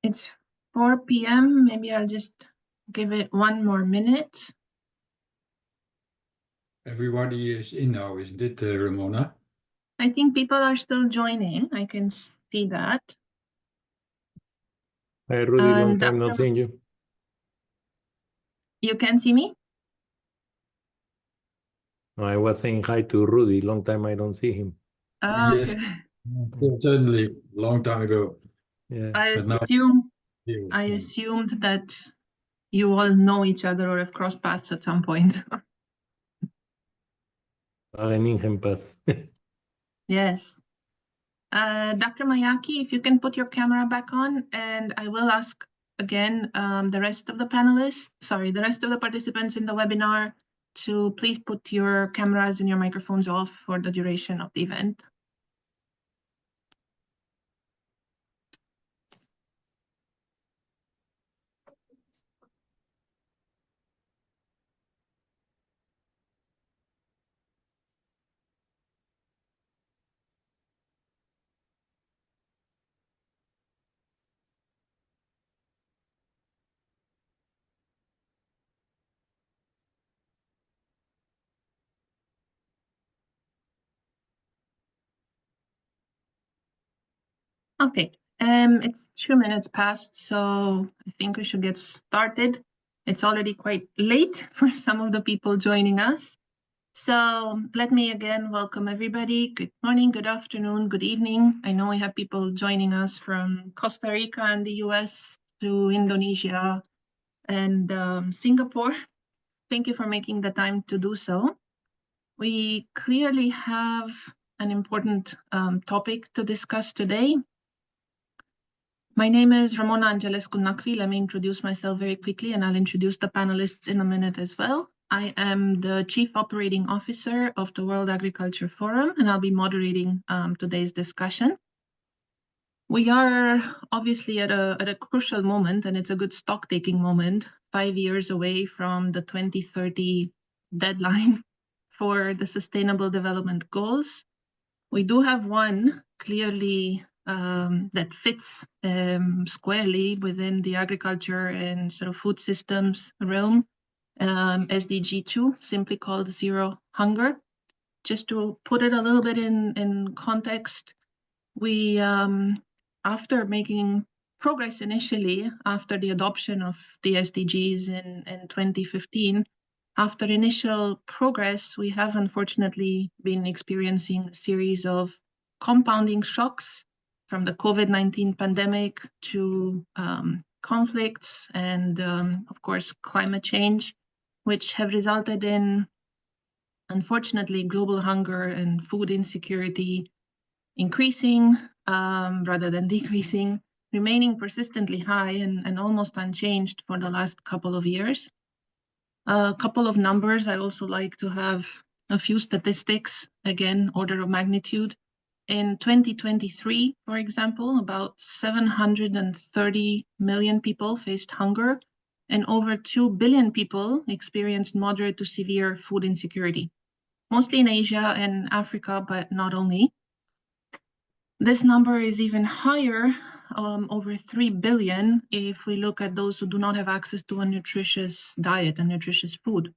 It's 4 p.m. Maybe I'll just give it one more minute. Everybody is in now, isn't it, Ramona? I think people are still joining. I can see that. Hi, Rudy, long time not seeing you. You can see me? No, I was saying hi to Rudy, long time I don't see him. Oh, Yes, okay. certainly, long time ago. Yeah. I But now- assumed that you all know each other or have crossed paths at some point. Yes. Dr. Mayaki, if you can put your camera back on, and I will ask again the rest of the participants in the webinar to please put your cameras and your microphones off for the duration of the event. Okay, it's 2 minutes past, so I think we should get started. It's already quite late for some of the people joining us. So let me again welcome everybody. Good morning, good afternoon, good evening. I know we have people joining us from Costa Rica and the US to Indonesia and Singapore. Thank you for making the time to do so. We clearly have an important topic to discuss today. My name is Ramona Angelescu-Nacvi. Let me introduce myself very quickly, and I'll introduce the panelists in a minute as well. I am the Chief Operating Officer of the World Agriculture Forum, and I'll be moderating today's discussion. We are obviously at a crucial moment, and it's a good stock-taking moment, 5 years away from the 2030 deadline for the Sustainable Development Goals. We do have one clearly that fits squarely within the agriculture and sort of food systems realm, SDG 2, simply called Zero Hunger. Just to put it a little bit in context, we, after making progress initially, after the adoption of the SDGs in 2015, after initial progress, we have unfortunately been experiencing a series of compounding shocks from the COVID-19 pandemic to conflicts and, of course, climate change, which have resulted in, unfortunately, global hunger and food insecurity increasing rather than decreasing, remaining persistently high and almost unchanged for the last couple of years. A couple of numbers. I also like to have a few statistics, again, order of magnitude. In 2023, for example, about 730 million people faced hunger, and over 2 billion people experienced moderate to severe food insecurity, mostly in Asia and Africa, but not only. This number is even higher, over 3 billion, if we look at those who do not have access to a nutritious diet and nutritious food.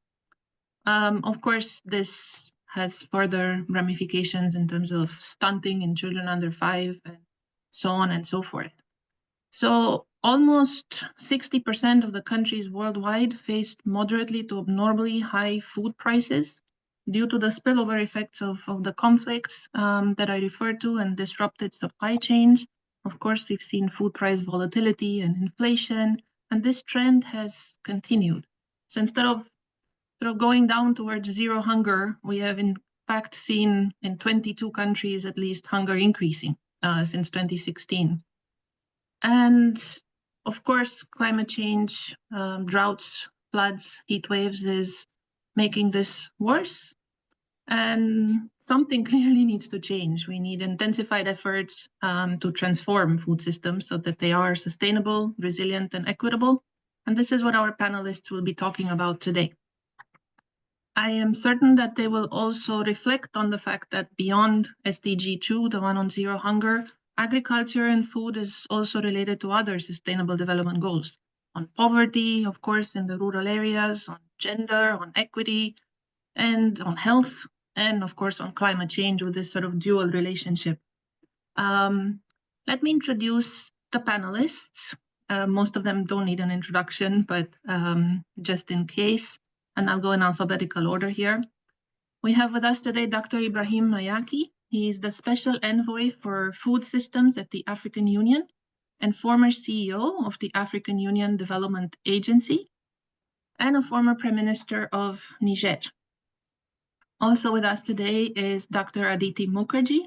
Of course, this has further ramifications in terms of stunting in children under 5 and so on and so forth. So almost 60% of the countries worldwide faced moderately to abnormally high food prices due to the spillover effects of the conflicts that I referred to and disrupted supply chains. Of course, we've seen food price volatility and inflation, and this trend has continued. So instead of sort of going down towards zero hunger, we have in fact seen in 22 countries at least hunger increasing since 2016. And of course, climate change, droughts, floods, heat waves is making this worse. And something clearly needs to change. We need intensified efforts to transform food systems so that they are sustainable, resilient, and equitable. And this is what our panelists will be talking about today. I am certain that they will also reflect on the fact that beyond SDG 2, the one on zero hunger, agriculture and food is also related to other sustainable development goals on poverty, of course, in the rural areas, on gender, on equity, and on health, and of course on climate change with this sort of dual relationship. Let me introduce the panelists. Most of them don't need an introduction, but just in case, and I'll go in alphabetical order here. We have with us today Dr. Ibrahim Mayaki. He is the Special Envoy for Food Systems at the African Union and former CEO of the African Union Development Agency and a former Prime Minister of Niger. Also with us today is Dr. Aditi Mukherjee,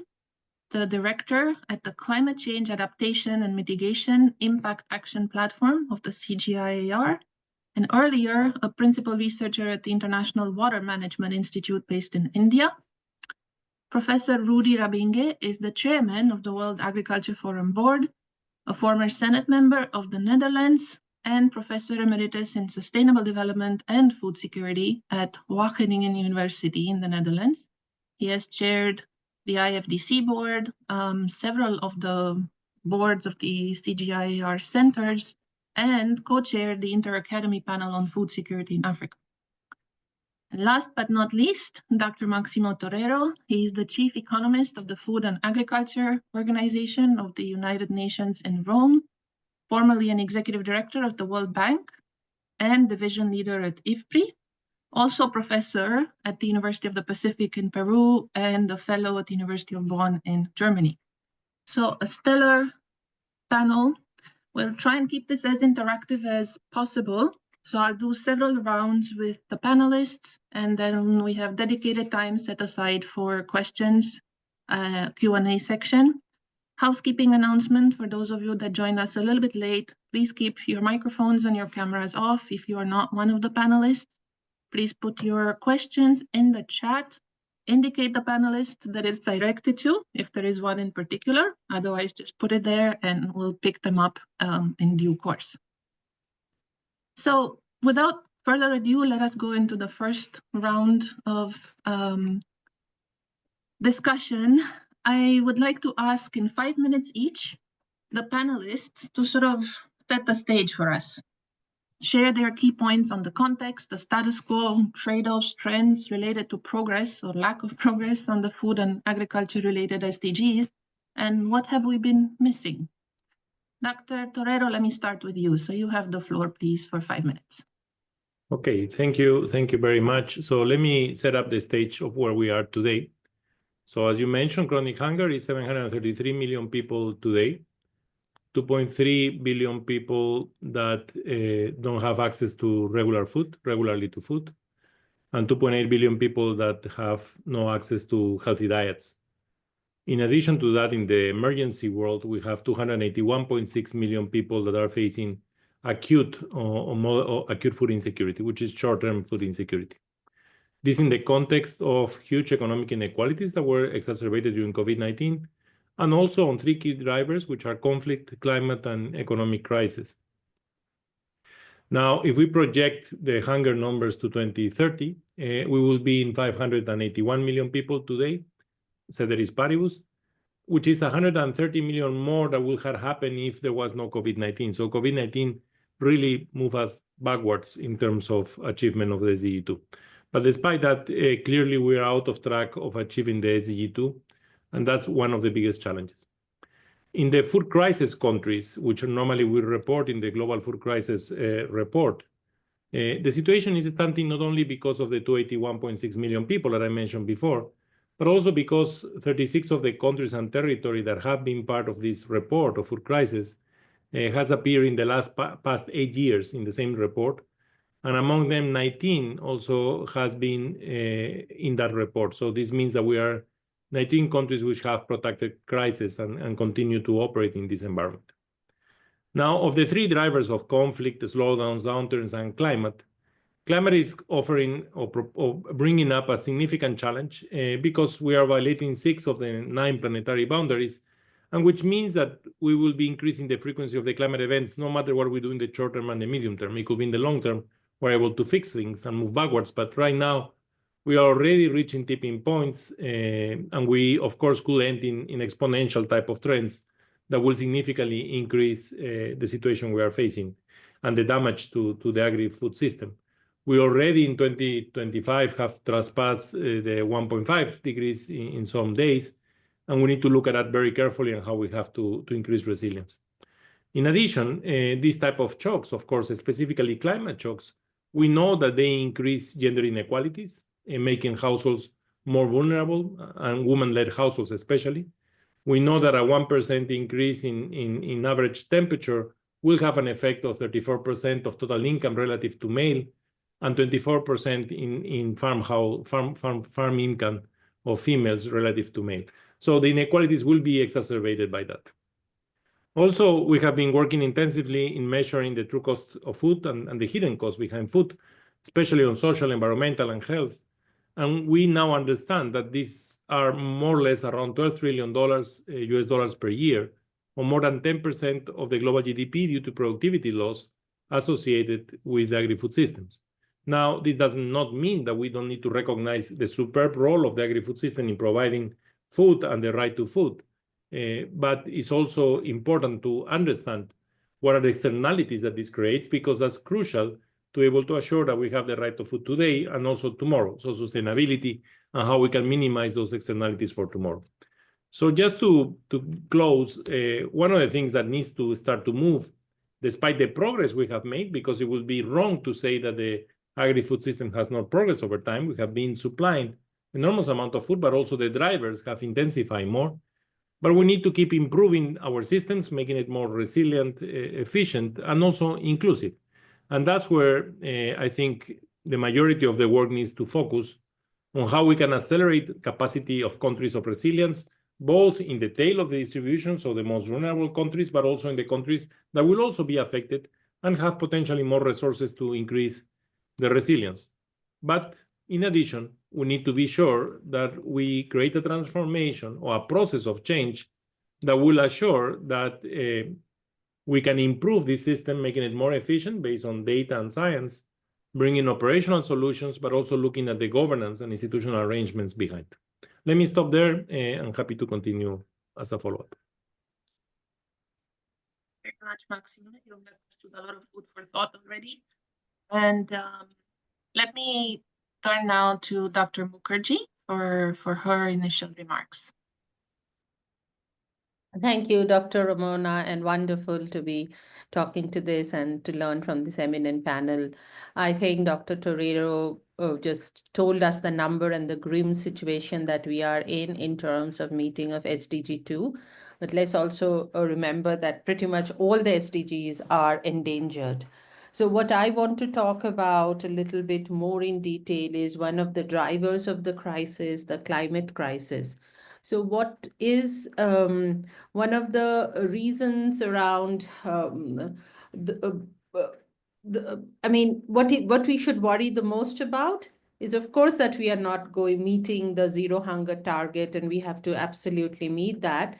the Director at the Climate Change Adaptation and Mitigation Impact Action Platform of the CGIAR, and earlier a Principal Researcher at the International Water Management Institute based in India. Professor Rudy Rabinge is the Chairman of the World Agriculture Forum Board, a former Senate member of the Netherlands, and Professor Emeritus in Sustainable Development and Food Security at Wageningen University in the Netherlands. He has chaired the IFDC board, several of the boards of the CGIAR centers, and co-chaired the Inter-Academy Panel on Food Security in Africa. And last but not least, Dr. Maximo Torero. He is the Chief Economist of the Food and Agriculture Organization of the United Nations in Rome, formerly an Executive Director of the World Bank and Division Leader at IFPRI, also professor at the University of the Pacific in Peru and a fellow at the University of Bonn in Germany. So a stellar panel. We'll try and keep this as interactive as possible. So I'll do several rounds with the panelists, and then we have dedicated time set aside for questions, Q&A section. Housekeeping announcement for those of you that joined us a little bit late. Please keep your microphones and your cameras off if you are not one of the panelists. Please put your questions in the chat. Indicate the panelist that it's directed to, if there is one in particular. Otherwise, just put it there and we'll pick them up in due course. So without further ado, let us go into the first round of discussion. I would like to ask in 5 minutes each, the panelists to sort of set the stage for us. Share their key points on the context, the status quo, trade-offs, trends related to progress or lack of progress on the food and agriculture-related SDGs, and what have we been missing? Dr. Torero, let me start with you. So you have the floor, please, for 5 minutes. Okay, thank you. Thank you very much. So let me set up the stage of where we are today. So as you mentioned, chronic hunger is 733 million people today. 2.3 billion people that don't have access to regularly to food, and 2.8 billion people that have no access to healthy diets. In addition to that, in the emergency world, we have 281.6 million people that are facing acute food insecurity, which is short-term food insecurity. This in the context of huge economic inequalities that were exacerbated during COVID-19, and also on 3 key drivers, which are conflict, climate, and economic crisis. Now, if we project the hunger numbers to 2030, we will be in 581 million people today, ceteris paribus, which is 130 million more that would have happened if there was no COVID-19. So COVID-19 really moved us backwards in terms of achievement of the SDG2. But despite that, clearly we are out of track of achieving the SDG2, and that's one of the biggest challenges. In the food crisis countries, which normally we report in the Global Food Crisis report, the situation is stunting not only because of the 281.6 million people that I mentioned before, but also because 36 of the countries and territory that have been part of this report of food crisis has appeared in the past 8 years in the same report. And among them, 19 also has been in that report. So this means that we are 19 countries which have protected crisis and continue to operate in this environment. Now, of the 3 drivers of conflict, slowdowns, downturns, and climate is offering or bringing up a significant challenge because we are violating 6 of the 9 planetary boundaries, and which means that we will be increasing the frequency of the climate events no matter what we do in the short term and the medium term. It could be in the long term, we're able to fix things and move backwards, but right now, we are already reaching tipping points, and we, of course, could end in exponential type of trends that will significantly increase the situation we are facing and the damage to the agri-food system. We already in 2025 have trespassed the 1.5 degrees in some days, and we need to look at that very carefully and how we have to increase resilience. In addition, these type of shocks, of course, specifically climate shocks, we know that they increase gender inequalities, making households more vulnerable, and women-led households especially. We know that a 1% increase in average temperature will have an effect of 34% of total income relative to male, and 24% in farm income of females relative to male. So the inequalities will be exacerbated by that. Also, we have been working intensively in measuring the true cost of food and the hidden costs behind food, especially on social, environmental, and health. And we now understand that these are more or less around $12 trillion US dollars per year, or more than 10% of the global GDP due to productivity loss associated with agri-food systems. Now, this does not mean that we don't need to recognize the superb role of the agri-food system in providing food and the right to food. But it's also important to understand what are the externalities that this creates, because that's crucial to be able to assure that we have the right to food today and also tomorrow. So sustainability and how we can minimize those externalities for tomorrow. So just to close, one of the things that needs to start to move, despite the progress we have made, because it would be wrong to say that the agri-food system has not progressed over time. We have been supplying enormous amount of food, but also the drivers have intensified more. But we need to keep improving our systems, making it more resilient, efficient, and also inclusive. And that's where I think the majority of the work needs to focus on how we can accelerate capacity of countries of resilience, both in the tail of the distribution, so the most vulnerable countries, but also in the countries that will also be affected and have potentially more resources to increase the resilience. But in addition, we need to be sure that we create a transformation or a process of change that will assure that we can improve this system, making it more efficient based on data and science, bringing operational solutions, but also looking at the governance and institutional arrangements behind. Let me stop there. I'm happy to continue as a follow-up. Very much, Maxime. You've understood a lot of food for thought already. And let me turn now to Dr. Mukherjee for her initial remarks. Thank you, Dr. Ramona, and wonderful to be talking to this and to learn from this eminent panel. I think Dr. Torero just told us the number and the grim situation that we are in terms of meeting of SDG 2. But let's also remember that pretty much all the SDGs are endangered. So what I want to talk about a little bit more in detail is one of the drivers of the crisis, the climate crisis. So what is one of the reasons around what we should worry the most about is, of course, that we are not meeting the zero hunger target, and we have to absolutely meet that.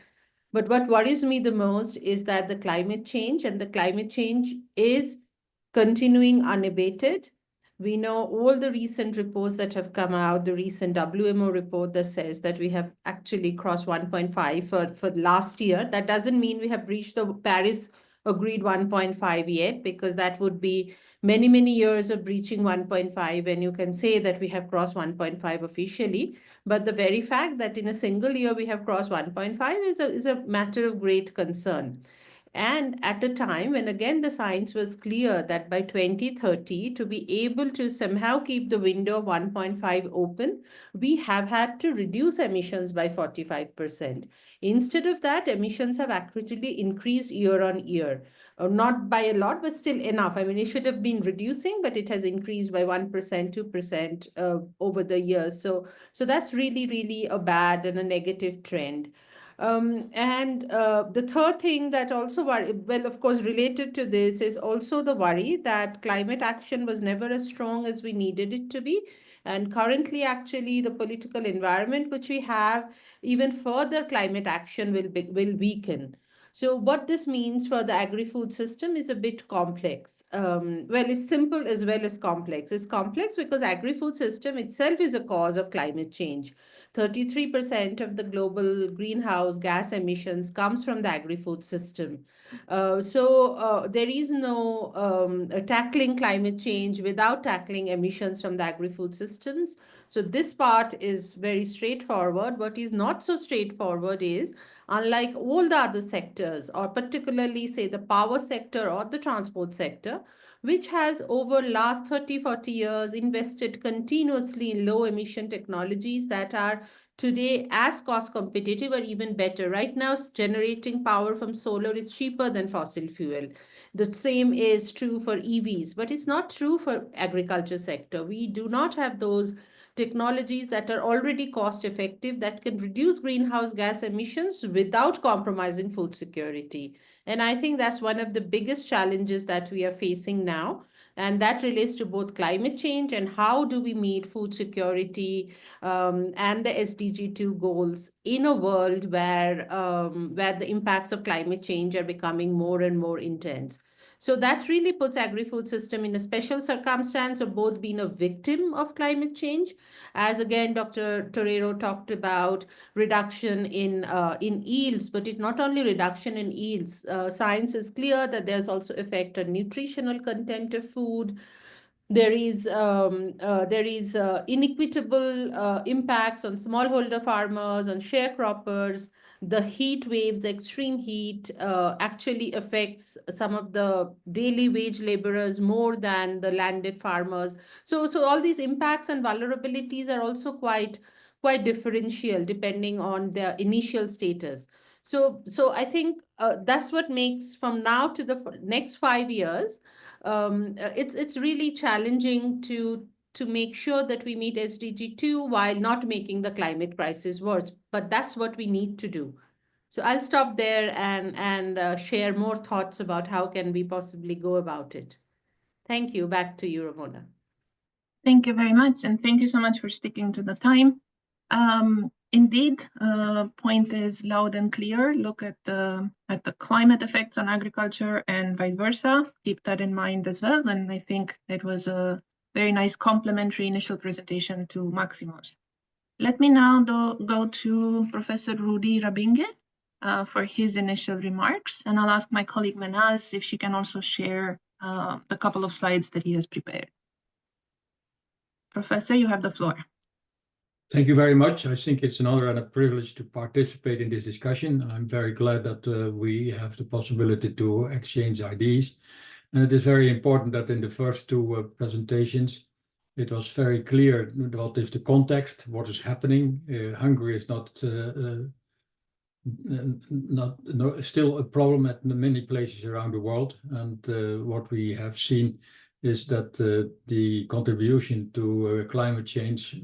But what worries me the most is that the climate change, and the climate change is continuing unabated. We know all the recent reports that have come out, the recent WMO report that says that we have actually crossed 1.5 for last year. That doesn't mean we have reached the Paris agreed 1.5 yet, because that would be many, many years of breaching 1.5, and you can say that we have crossed 1.5 officially. But the very fact that in a single year we have crossed 1.5 is a matter of great concern. And at a time when, again, the science was clear that by 2030, to be able to somehow keep the window of 1.5 open, we have had to reduce emissions by 45%. Instead of that, emissions have actually increased year on year. Not by a lot, but still enough. I mean, it should have been reducing, but it has increased by 1%, 2% over the years. So that's really, really a bad and a negative trend. The third thing that also of course, related to this is also the worry that climate action was never as strong as we needed it to be. And currently, actually, the political environment which we have, even further climate action will weaken. So what this means for the agri-food system is a bit complex. Well, it's simple as well as complex. It's complex because agri-food system itself is a cause of climate change. 33% of the global greenhouse gas emissions comes from the agri-food system. So there is no tackling climate change without tackling emissions from the agri-food systems. So this part is very straightforward. What is not so straightforward is, unlike all the other sectors, or particularly say the power sector or the transport sector, which has over last 30-40 years invested continuously in low emission technologies that are today as cost competitive or even better. Right now, generating power from solar is cheaper than fossil fuel. The same is true for EVs, but it's not true for agriculture sector. We do not have those technologies that are already cost effective that can reduce greenhouse gas emissions without compromising food security. And I think that's one of the biggest challenges that we are facing now. And that relates to both climate change and how do we meet food security and the SDG 2 goals in a world where the impacts of climate change are becoming more and more intense. So that really puts agri-food system in a special circumstance of both being a victim of climate change, as again Dr. Torero talked about reduction in yields, but it's not only reduction in yields. Science is clear that there's also effect on nutritional content of food. There is inequitable impacts on smallholder farmers, on sharecroppers. The heat waves, the extreme heat, actually affects some of the daily wage laborers more than the landed farmers. So all these impacts and vulnerabilities are also quite differential depending on their initial status. So I think that's what makes from now to the next 5 years, it's really challenging to make sure that we meet SDG 2 while not making the climate crisis worse. But that's what we need to do. So I'll stop there and share more thoughts about how can we possibly go about it. Thank you. Back to you, Ramona. Thank you very much, and thank you so much for sticking to the time. Indeed, point is loud and clear. Look at the climate effects on agriculture and vice versa. Keep that in mind as well. And I think it was a very nice complementary initial presentation to Maximo's. Let me now go to Professor Rudy Rabinge for his initial remarks, and I'll ask my colleague Manaz if she can also share a couple of slides that he has prepared. Professor, you have the floor. Thank you very much. I think it's an honor and a privilege to participate in this discussion. I'm very glad that we have the possibility to exchange ideas. And it is very important that in the first two presentations, it was very clear what is the context, what is happening. Hungary is still a problem at many places around the world. And what we have seen is that the contribution to climate change,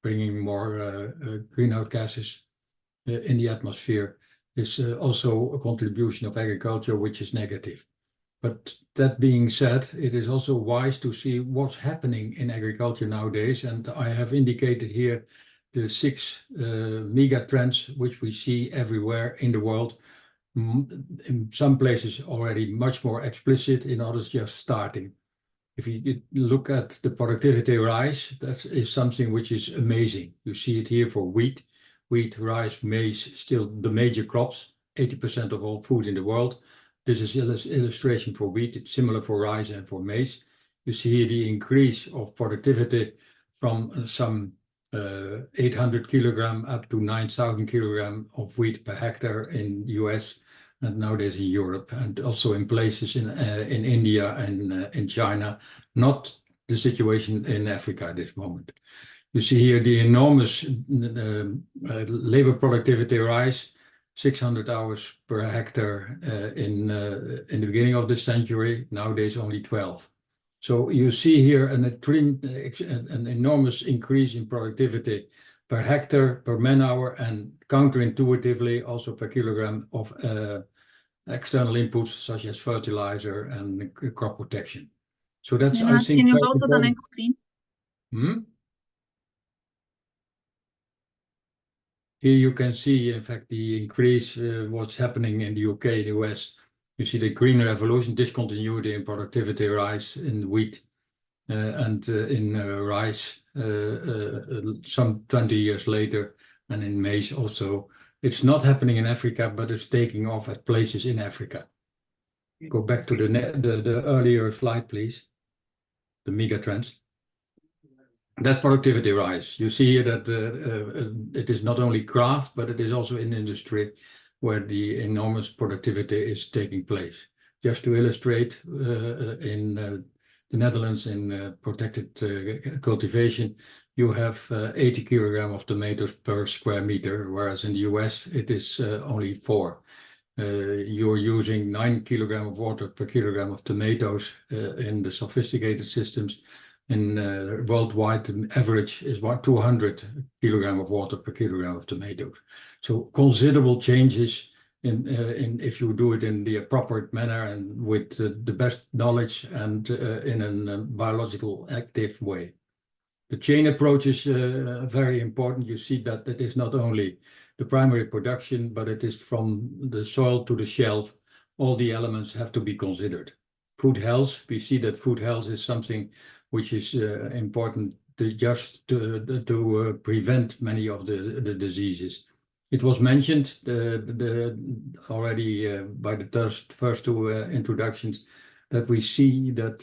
bringing more greenhouse gases in the atmosphere, is also a contribution of agriculture, which is negative. But that being said, it is also wise to see what's happening in agriculture nowadays. And I have indicated here the 6 mega trends which we see everywhere in the world. In some places already much more explicit, in others just starting. If you look at the productivity rise, that is something which is amazing. You see it here for wheat, rice, maize, still the major crops, 80% of all food in the world. This is illustration for wheat. It's similar for rice and for maize. You see here the increase of productivity from some 800 kilogram up to 9,000 kilogram of wheat per hectare in US and nowadays in Europe, and also in places in India and in China. Not the situation in Africa at this moment. You see here the enormous labor productivity rise, 600 hours per hectare in the beginning of this century, nowadays only 12. So you see here an enormous increase in productivity per hectare, per man hour, and counterintuitively also per kilogram of external inputs such as fertilizer and crop protection. So that's, I think, can you go to the next screen? Here you can see, in fact, the increase, what's happening in the UK, the US. You see the green revolution, discontinuity in productivity rise in wheat and in rice some 20 years later, and in maize also. It's not happening in Africa, but it's taking off at places in Africa. Go back to the earlier slide, please. The mega trends. That's productivity rise. You see here that it is not only craft, but it is also in industry where the enormous productivity is taking place. Just to illustrate, in the Netherlands, in protected cultivation, you have 80 kilograms of tomatoes per square meter, whereas in the US it is only 4. You're using 9 kilograms of water per kilogram of tomatoes in the sophisticated systems. In worldwide, the average is 200 kilograms of water per kilogram of tomatoes. So considerable changes in if you do it in the appropriate manner and with the best knowledge and in a biological active way. The chain approach is very important. You see that it is not only the primary production, but it is from the soil to the shelf. All the elements have to be considered. Food health, we see that food health is something which is important to prevent many of the diseases. It was mentioned already by the first two introductions that we see that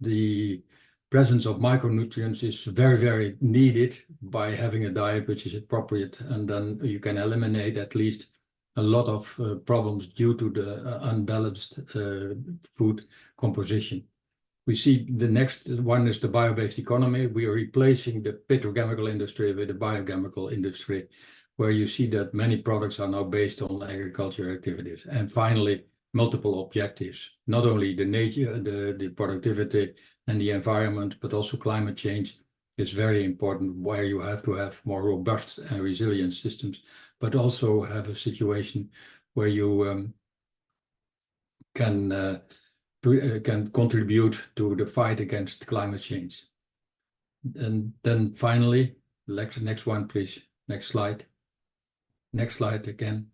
the presence of micronutrients is very, very needed by having a diet which is appropriate, and then you can eliminate at least a lot of problems due to the unbalanced food composition. We see the next one is the bio-based economy. We are replacing the petrochemical industry with the biochemical industry, where you see that many products are now based on agricultural activities. And finally, multiple objectives, not only the nature, the productivity and the environment, but also climate change is very important, where you have to have more robust and resilient systems, but also have a situation where you can contribute to the fight against climate change. And then finally, next one, please. Next slide. Next slide again.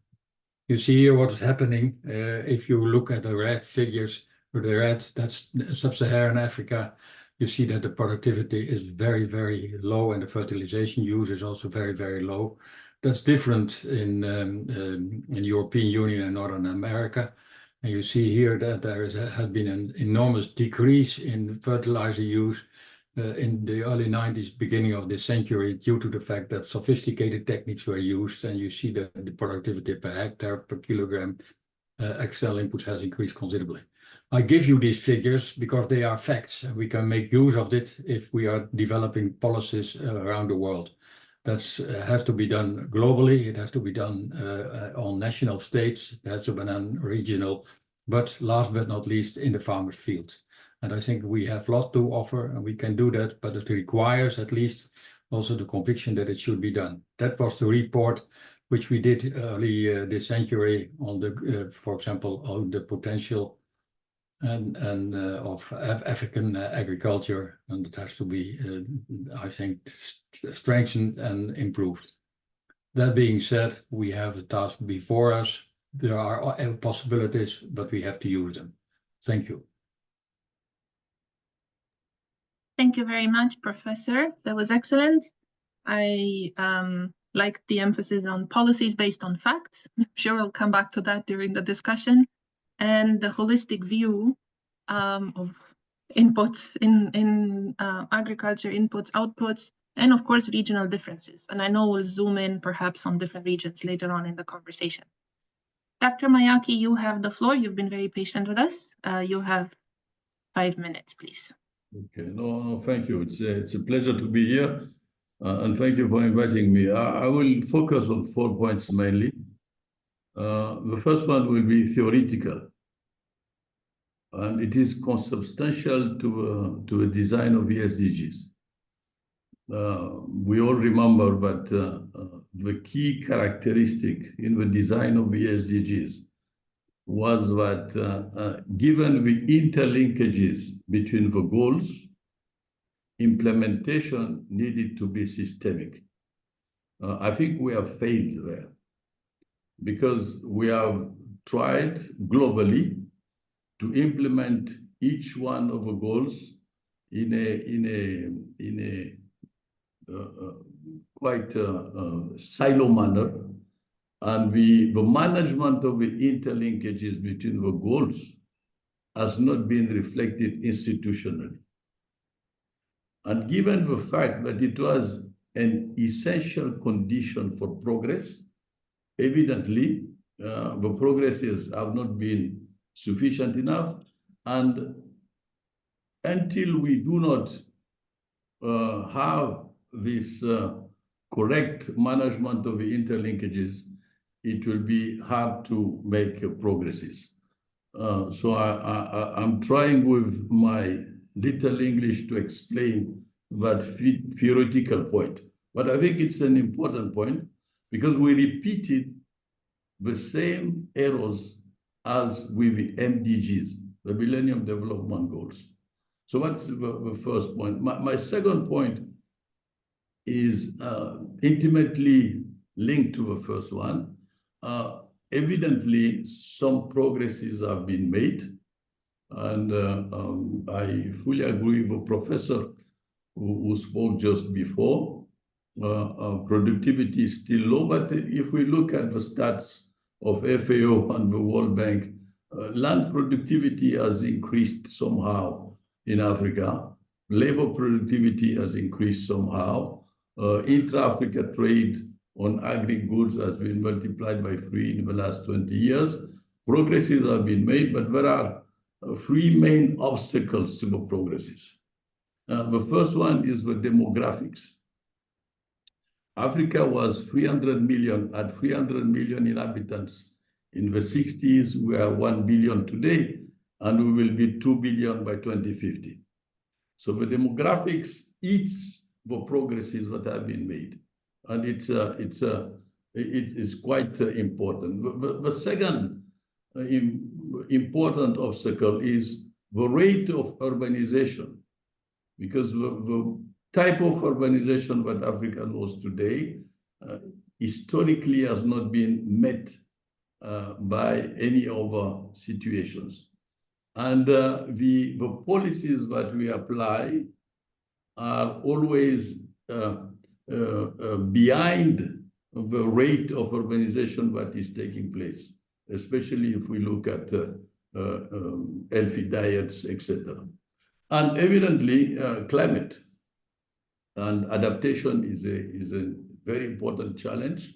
You see here what is happening. If you look at the red figures, or the red, that's sub-Saharan Africa, you see that the productivity is very, very low, and the fertilization use is also very, very low. That's different in European Union and Northern America. And you see here that there has been an enormous decrease in fertilizer use in the early 90s, beginning of this century, due to the fact that sophisticated techniques were used, and you see that the productivity per hectare, per kilogram, external inputs has increased considerably. I give you these figures because they are facts, and we can make use of it if we are developing policies around the world. That has to be done globally. It has to be done on national states. It has to be done regional, but last but not least, in the farmers' fields. And I think we have a lot to offer, and we can do that, but it requires at least also the conviction that it should be done. That was the report which we did early this century on the, for example, on the potential and of African agriculture, and it has to be, I think, strengthened and improved. That being said, we have a task before us. There are possibilities, but we have to use them. Thank you. Thank you very much, Professor. That was excellent. I liked the emphasis on policies based on facts. I'm sure we'll come back to that during the discussion. And the holistic view of inputs in agriculture, inputs, outputs, and of course, regional differences. And I know we'll zoom in perhaps on different regions later on in the conversation. Dr. Mayaki, you have the floor. You've been very patient with us. You have 5 minutes, please. Okay, no, thank you. It's a pleasure to be here. And thank you for inviting me. I will focus on 4 points mainly. The first one will be theoretical, and it is consubstantial to a design of the SDGs. We all remember that the key characteristic in the design of the SDGs was that given the interlinkages between the goals, implementation needed to be systemic. I think we have failed there because we have tried globally to implement each one of the goals in a quite silo manner, and the management of the interlinkages between the goals has not been reflected institutionally. And given the fact that it was an essential condition for progress, evidently, the progresses have not been sufficient enough. And until we do not have this correct management of the interlinkages, it will be hard to make progresses. So I'm trying with my little English to explain that theoretical point. But I think it's an important point because we repeated the same errors as with the MDGs, the Millennium Development Goals. So that's the first point. My second point is intimately linked to the first one. Evidently, some progresses have been made, and I fully agree with the professor who spoke just before. Productivity is still low, but if we look at the stats of FAO and the World Bank, land productivity has increased somehow in Africa. Labor productivity has increased somehow. Intra-Africa trade on agri-goods has been multiplied by 3 in the last 20 years. Progresses have been made, but there are 3 main obstacles to the progresses. The first one is the demographics. Africa was 300 million, at 300 million inhabitants in the 60s. We are 1 billion today, and we will be 2 billion by 2050. So the demographics eats the progresses that have been made, and it is quite important. The second important obstacle is the rate of urbanization, because the type of urbanization that Africa knows today historically has not been met by any other situations. And the policies that we apply are always behind the rate of urbanization that is taking place, especially if we look at healthy diets, etc. And evidently, climate and adaptation is a very important challenge,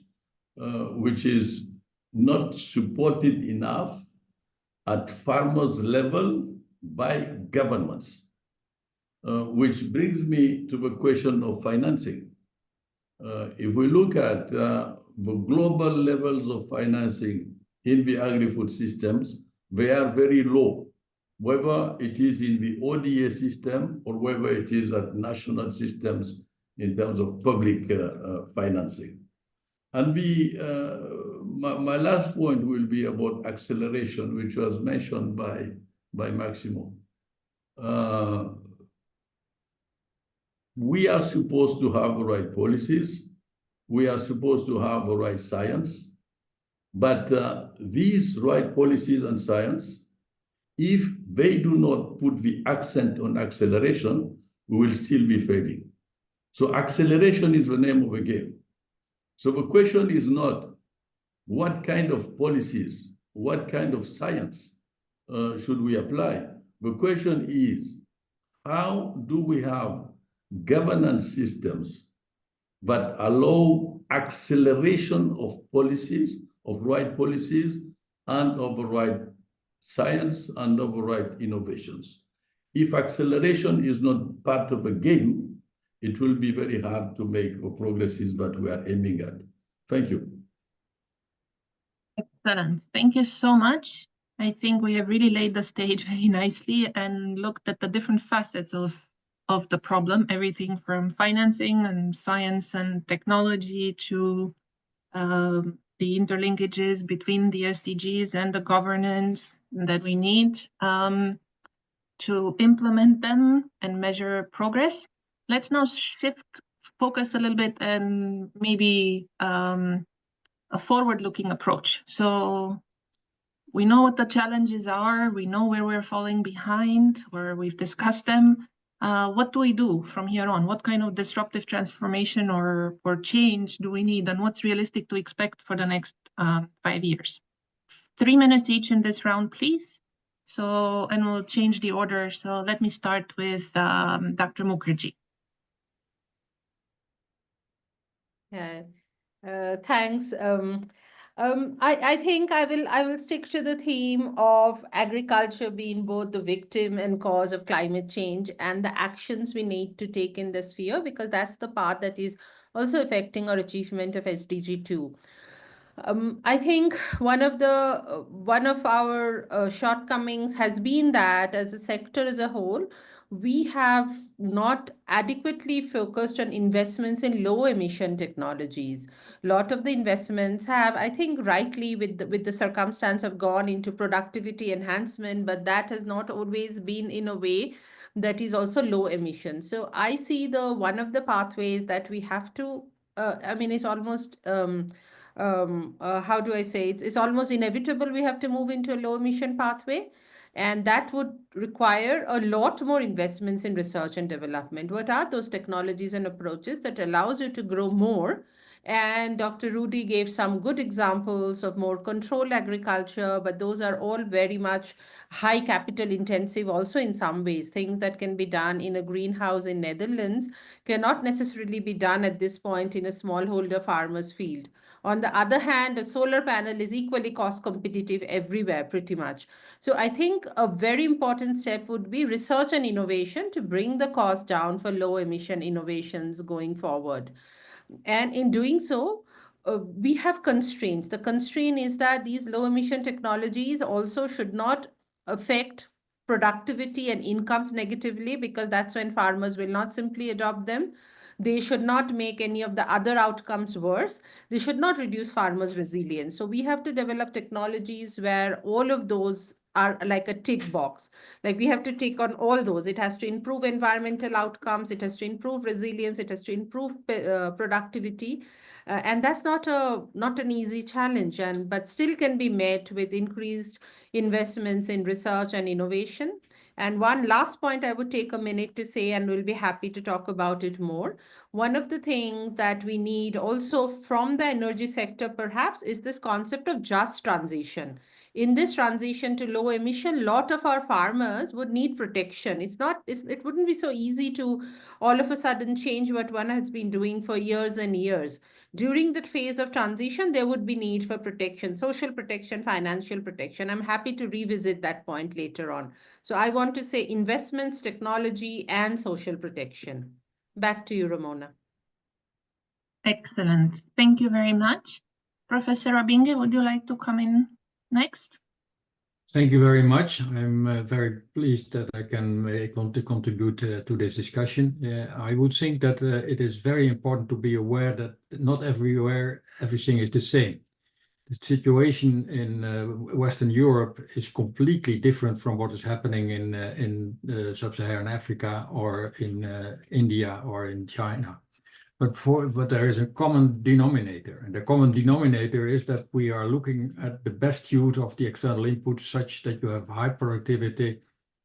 which is not supported enough at farmers' level by governments. Which brings me to the question of financing. If we look at the global levels of financing in the agri-food systems, they are very low, whether it is in the ODA system or whether it is at national systems in terms of public financing. And my last point will be about acceleration, which was mentioned by Maximo. We are supposed to have the right policies. We are supposed to have the right science. But these right policies and science, if they do not put the accent on acceleration, we will still be failing. So acceleration is the name of the game. So the question is not what kind of policies, what kind of science should we apply? The question is, how do we have governance systems that allow acceleration of policies, of right policies, and of the right science, and of the right innovations? If acceleration is not part of the game, it will be very hard to make the progresses that we are aiming at. Thank you. Excellent. Thank you so much. I think we have really laid the stage very nicely and looked at the different facets of the problem, everything from financing and science and technology to the interlinkages between the SDGs and the governance that we need to implement them and measure progress. Let's now shift focus a little bit and maybe a forward-looking approach. So we know what the challenges are, we know where we're falling behind, where we've discussed them. What do we do from here on? What kind of disruptive transformation or change do we need, and what's realistic to expect for the next 5 years? 3 minutes each in this round, please. So, and we'll change the order. So let me start with Dr. Mukherjee. Thanks. I think I will stick to the theme of agriculture being both the victim and cause of climate change and the actions we need to take in this sphere, because that's the part that is also affecting our achievement of SDG 2. I think one of our shortcomings has been that as a sector as a whole, we have not adequately focused on investments in low emission technologies. A lot of the investments have, I think, rightly with the circumstance, have gone into productivity enhancement, but that has not always been in a way that is also low emission. So I see one of the pathways that we have to, it's almost how do I say, it's almost inevitable we have to move into a low emission pathway, and that would require a lot more investments in research and development. What are those technologies and approaches that allows you to grow more? And Dr. Rudy gave some good examples of more controlled agriculture, but those are all very much high capital intensive also in some ways. Things that can be done in a greenhouse in Netherlands cannot necessarily be done at this point in a smallholder farmer's field. On the other hand, a solar panel is equally cost competitive everywhere, pretty much. So I think a very important step would be research and innovation to bring the cost down for low emission innovations going forward. And in doing so, we have constraints. The constraint is that these low emission technologies also should not affect productivity and incomes negatively, because that's when farmers will not simply adopt them. They should not make any of the other outcomes worse. They should not reduce farmers' resilience. So we have to develop technologies where all of those are like a tick box. Like we have to take on all those. It has to improve environmental outcomes. It has to improve resilience. It has to improve productivity. And that's not an easy challenge, but still can be met with increased investments in research and innovation. And one last point I would take a minute to say, and we'll be happy to talk about it more. One of the things that we need also from the energy sector, perhaps, is this concept of just transition. In this transition to low emission, a lot of our farmers would need protection. It wouldn't be so easy to all of a sudden change what one has been doing for years and years. During that phase of transition, there would be need for protection, social protection, financial protection. I'm happy to revisit that point later on. So I want to say investments, technology, and social protection. Back to you, Ramona. Excellent. Thank you very much. Professor Abinge, would you like to come in next? Thank you very much. I'm very pleased that I can contribute to this discussion. I would think that it is very important to be aware that not everywhere everything is the same. The situation in Western Europe is completely different from what is happening in Sub-Saharan Africa or in India or in China. But there is a common denominator, and the common denominator is that we are looking at the best use of the external inputs such that you have high productivity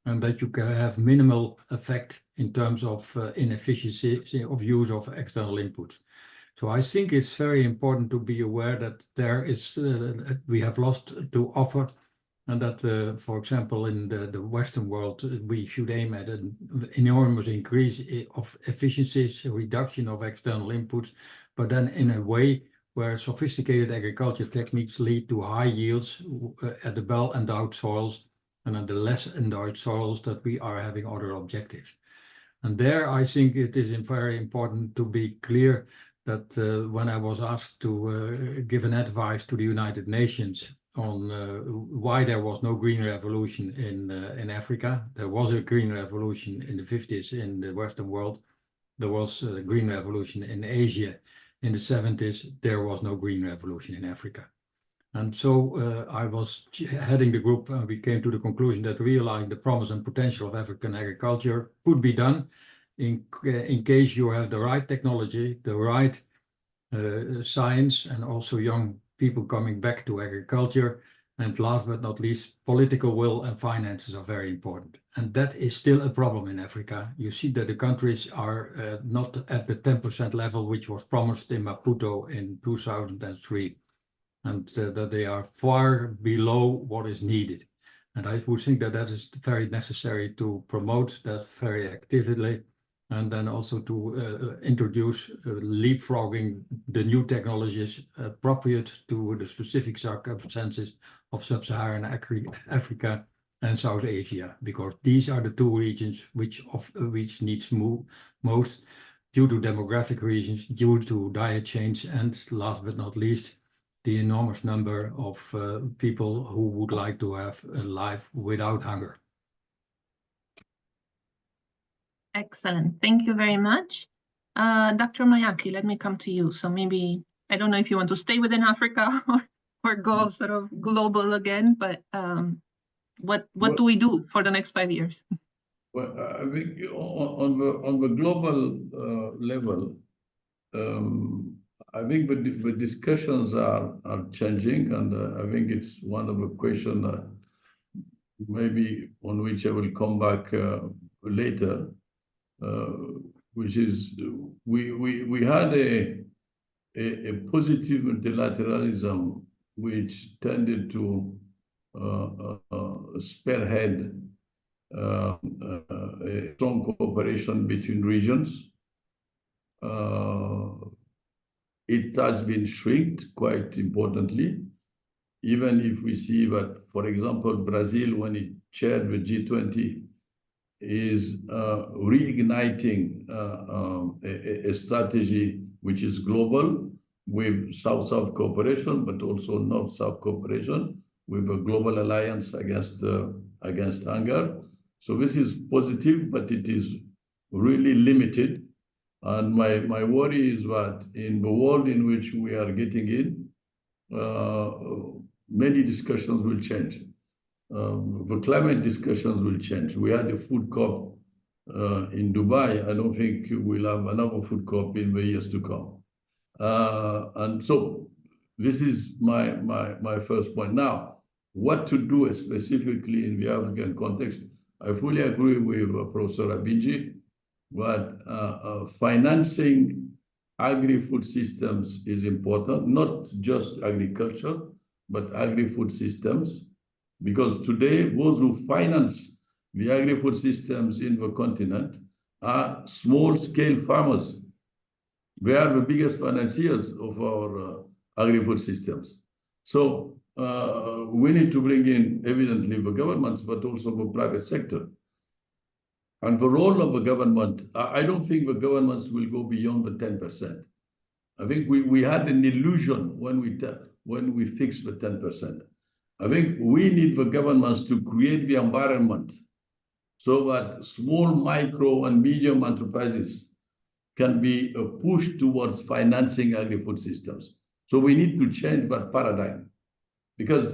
and that you can have minimal effect in terms of inefficiency of use of external inputs. So I think it's very important to be aware that there is we have lost to offer, and that, for example, in the Western world, we should aim at an enormous increase of efficiencies, reduction of external inputs, but then in a way where sophisticated agriculture techniques lead to high yields at the well-endowed soils and at the less endowed soils that we are having other objectives. And there, I think it is very important to be clear that when I was asked to give an advice to the United Nations on why there was no green revolution in Africa. There was a green revolution in the 50s in the Western world. There was a green revolution in Asia in the 70s. There was no green revolution in Africa. And so I was heading the group, and we came to the conclusion that realizing the promise and potential of African agriculture could be done in case you have the right technology, the right science, and also young people coming back to agriculture. And last but not least, political will and finances are very important. And that is still a problem in Africa. You see that the countries are not at the 10% level, which was promised in Maputo in 2003, and that they are far below what is needed. And I would think that that is very necessary to promote that very actively, and then also to introduce leapfrogging the new technologies appropriate to the specific circumstances of sub-Saharan Africa and South Asia, because these are the two regions which needs most due to demographic reasons, due to diet change, and last but not least, the enormous number of people who would like to have a life without hunger. Excellent. Thank you very much. Dr. Mayaki, let me come to you. So maybe, I don't know if you want to stay within Africa or go sort of global again, but what do we do for the next 5 years? Well, I think on the global level, I think the discussions are changing, and I think it's one of the questions maybe on which I will come back later, which is we had a positive multilateralism which tended to spearhead a strong cooperation between regions. It has been shrinked quite importantly, even if we see that, for example, Brazil, when it chaired the G20, is reigniting a strategy which is global with South-South cooperation, but also North-South cooperation with a global alliance against hunger. So this is positive, but it is really limited. And my worry is that in the world in which we are getting in, many discussions will change. The climate discussions will change. We had a food COP in Dubai. I don't think we'll have another food COP in the years to come. And so this is my first point. Now, what to do specifically in the African context? I fully agree with Professor Abinji, but financing agri-food systems is important, not just agriculture, but agri-food systems, because today those who finance the agri-food systems in the continent are small-scale farmers. They are the biggest financiers of our agri-food systems. So we need to bring in, evidently, the governments, but also the private sector. And the role of the government, I don't think the governments will go beyond the 10%. I think we had an illusion when we fixed the 10%. I think we need the governments to create the environment so that small, micro, and medium enterprises can be pushed towards financing agri-food systems. So we need to change that paradigm, because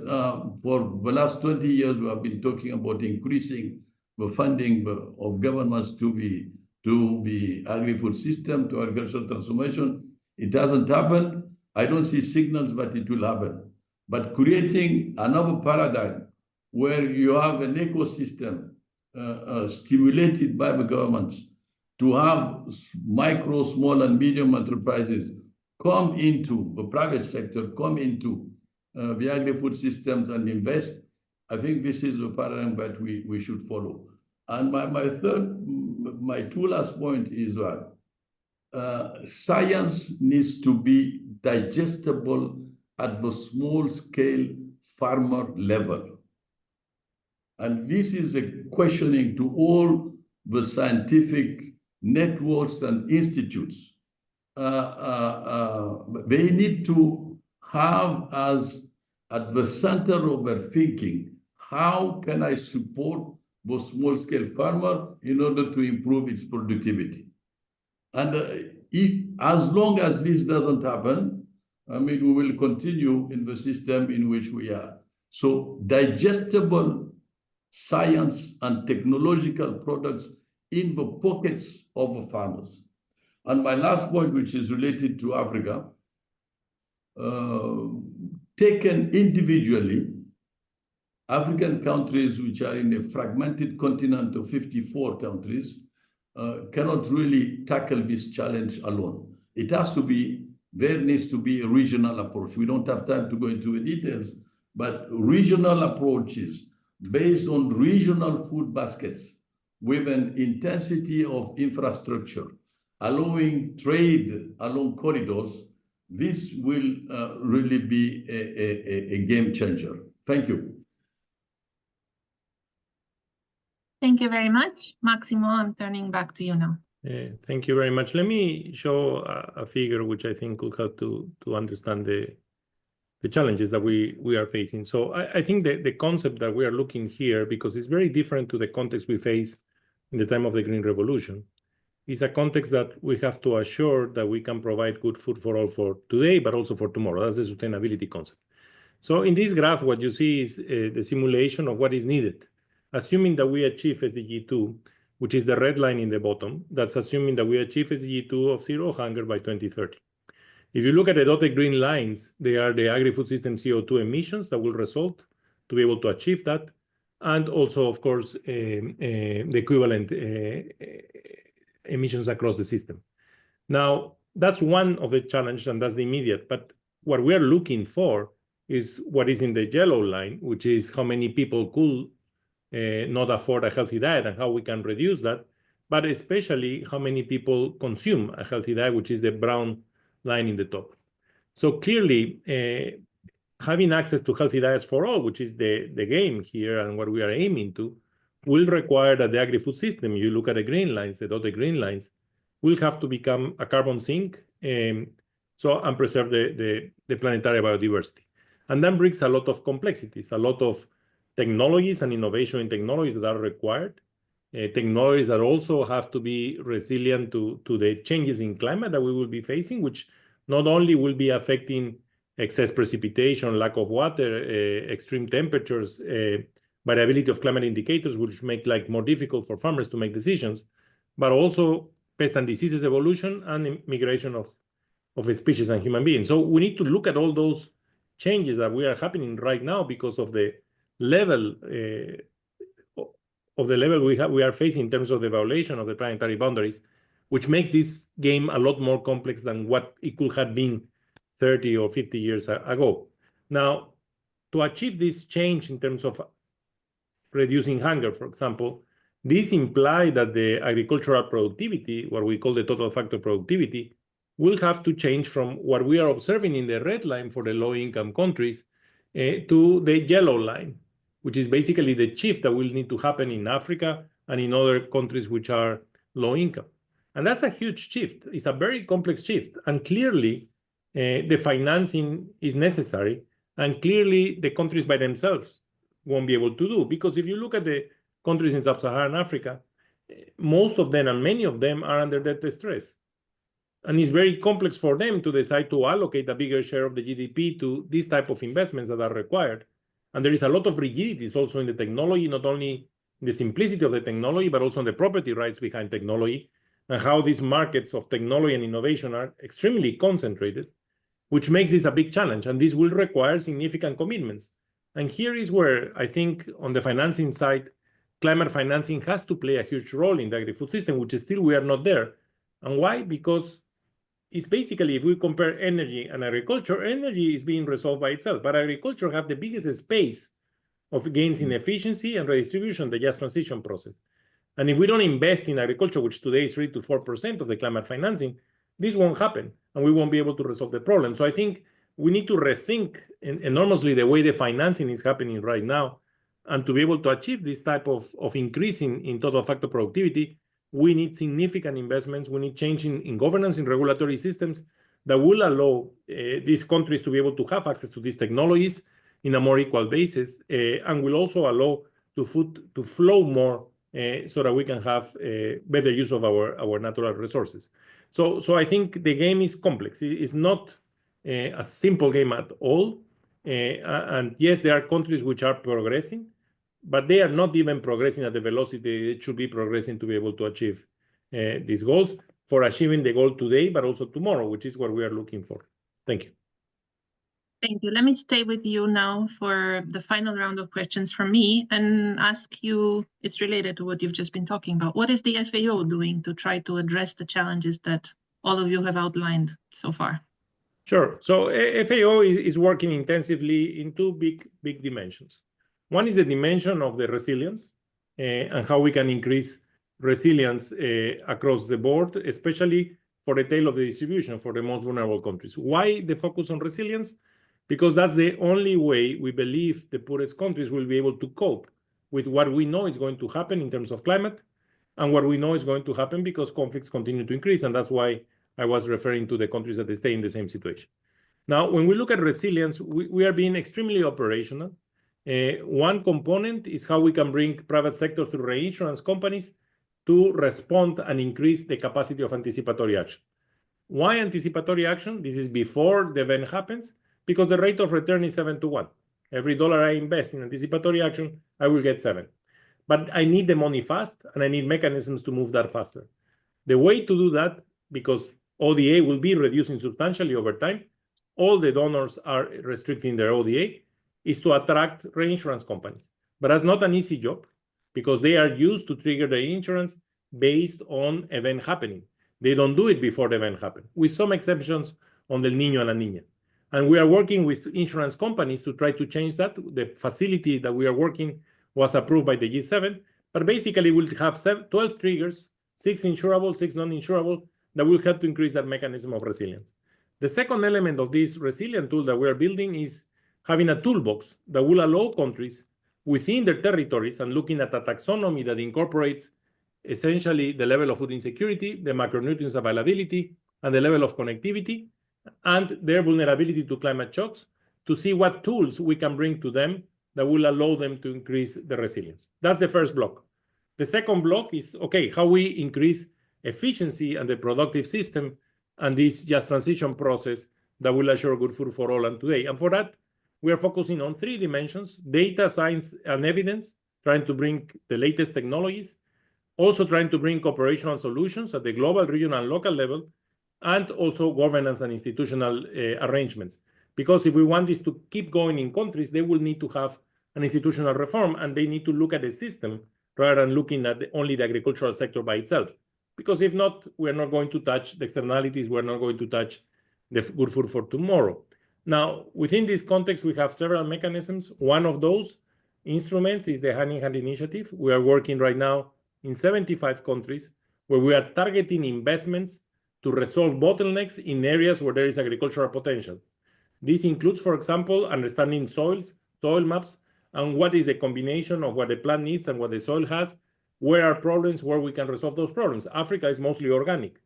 for the last 20 years, we have been talking about increasing the funding of governments to the agri-food system, to agricultural transformation. It hasn't happened. I don't see signals that it will happen. But creating another paradigm where you have an ecosystem stimulated by the governments to have micro, small, and medium enterprises come into the private sector, come into the agri-food systems and invest, I think this is the paradigm that we should follow. And my two last point is that science needs to be digestible at the small-scale farmer level. And this is a questioning to all the scientific networks and institutes. They need to have as at the center of their thinking, how can I support the small-scale farmer in order to improve its productivity? And as long as this doesn't happen, I mean, we will continue in the system in which we are. So digestible science and technological products in the pockets of the farmers. And my last point, which is related to Africa, taken individually, African countries, which are in a fragmented continent of 54 countries, cannot really tackle this challenge alone. It has to be, there needs to be a regional approach. We don't have time to go into the details, but regional approaches based on regional food baskets with an intensity of infrastructure, allowing trade along corridors, this will really be a game changer. Thank you. Thank you very much. Maximo, I'm turning back to you now. Thank you very much. Let me show a figure which I think will help to understand the challenges that we are facing. So I think the concept that we are looking here, because it's very different to the context we face in the time of the Green Revolution, is a context that we have to assure that we can provide good food for all for today, but also for tomorrow. That's the sustainability concept. So in this graph, what you see is the simulation of what is needed. Assuming that we achieve SDG 2, which is the red line in the bottom, that's assuming that we achieve SDG 2 of zero hunger by 2030. If you look at the dotted green lines, they are the agri-food system CO2 emissions that will result to be able to achieve that. And also, of course, the equivalent emissions across the system. Now, that's one of the challenges, and that's the immediate. But what we are looking for is what is in the yellow line, which is how many people could not afford a healthy diet and how we can reduce that, but especially how many people consume a healthy diet, which is the brown line in the top. So clearly, having access to healthy diets for all, which is the game here and what we are aiming to, will require that the agri-food system, you look at the green lines, the dotted green lines, will have to become a carbon sink and preserve the planetary biodiversity. And that brings a lot of complexities, a lot of technologies and innovation in technologies that are required, technologies that also have to be resilient to the changes in climate that we will be facing, which not only will be affecting excess precipitation, lack of water, extreme temperatures, variability of climate indicators, which make life more difficult for farmers to make decisions, but also pest and diseases evolution and migration of species and human beings. So we need to look at all those changes that we are happening right now because of the level we are facing in terms of the violation of the planetary boundaries, which makes this game a lot more complex than what it could have been 30 or 50 years ago. Now, to achieve this change in terms of reducing hunger, for example, this implies that the agricultural productivity, what we call the total factor productivity, will have to change from what we are observing in the red line for the low-income countries to the yellow line, which is basically the shift that will need to happen in Africa and in other countries which are low income. And that's a huge shift. It's a very complex shift. And clearly, the financing is necessary. And clearly, the countries by themselves won't be able to do. Because if you look at the countries in sub-Saharan Africa, most of them and many of them are under debt distress. And it's very complex for them to decide to allocate a bigger share of the GDP to these type of investments that are required. And there is a lot of rigidities also in the technology, not only the simplicity of the technology, but also on the property rights behind technology and how these markets of technology and innovation are extremely concentrated, which makes this a big challenge. And this will require significant commitments. And here is where I think on the financing side, climate financing has to play a huge role in the agri-food system, which is still we are not there. And why? Because it's basically, if we compare energy and agriculture, energy is being resolved by itself, but agriculture has the biggest space of gains in efficiency and redistribution, the just transition process. And if we don't invest in agriculture, which today is 3 to 4% of the climate financing, this won't happen, and we won't be able to resolve the problem. So I think we need to rethink enormously the way the financing is happening right now, and to be able to achieve this type of increase in total factor productivity, we need significant investments. We need change in governance, in regulatory systems that will allow these countries to be able to have access to these technologies in a more equal basis, and will also allow food to flow more so that we can have better use of our natural resources. So I think the game is complex. It's not a simple game at all. And yes, there are countries which are progressing, but they are not even progressing at the velocity it should be progressing to be able to achieve these goals for achieving the goal today, but also tomorrow, which is what we are looking for. Thank you. Thank you. Let me stay with you now for the final round of questions from me and ask you, it's related to what you've just been talking about. What is the FAO doing to try to address the challenges that all of you have outlined so far? Sure. So FAO is working intensively in two big dimensions. One is the dimension of the resilience and how we can increase resilience across the board, especially for the tail of the distribution for the most vulnerable countries. Why the focus on resilience? Because that's the only way we believe the poorest countries will be able to cope with what we know is going to happen in terms of climate and what we know is going to happen because conflicts continue to increase. And that's why I was referring to the countries that they stay in the same situation. Now, when we look at resilience, we are being extremely operational. One component is how we can bring private sector through reinsurance companies to respond and increase the capacity of anticipatory action. Why anticipatory action? This is before the event happens, because the rate of return is 7 to 1. Every dollar I invest in anticipatory action, I will get 7. But I need the money fast, and I need mechanisms to move that faster. The way to do that, because ODA will be reducing substantially over time, all the donors are restricting their ODA, is to attract reinsurance companies. But that's not an easy job, because they are used to trigger the insurance based on event happening. They don't do it before the event happens, with some exceptions on El Niño and La Niña. And we are working with insurance companies to try to change that. The facility that we are working was approved by the G7, but basically we'll have 12 triggers, 6 insurable, 6 non-insurable, that will help to increase that mechanism of resilience. The second element of this resilient tool that we are building is having a toolbox that will allow countries within their territories and looking at a taxonomy that incorporates essentially the level of food insecurity, the macronutrients availability, and the level of connectivity, and their vulnerability to climate shocks, to see what tools we can bring to them that will allow them to increase the resilience. That's the first block. The second block is, okay, how we increase efficiency and the productive system and this just transition process that will assure good food for all and today. And for that, we are focusing on 3 dimensions: data, science, and evidence, trying to bring the latest technologies, also trying to bring operational solutions at the global, regional, and local level, and also governance and institutional arrangements. Because if we want this to keep going in countries, they will need to have an institutional reform, and they need to look at the system rather than looking at only the agricultural sector by itself. Because if not, we're not going to touch the externalities, we're not going to touch the good food for tomorrow. Now, within this context, we have several mechanisms. One of those instruments is the Hand in Hand initiative. We are working right now in 75 countries where we are targeting investments to resolve bottlenecks in areas where there is agricultural potential. This includes, for example, understanding soils, soil maps, and what is the combination of what the plant needs and what the soil has, where are problems, where we can resolve those problems. Africa is mostly organic.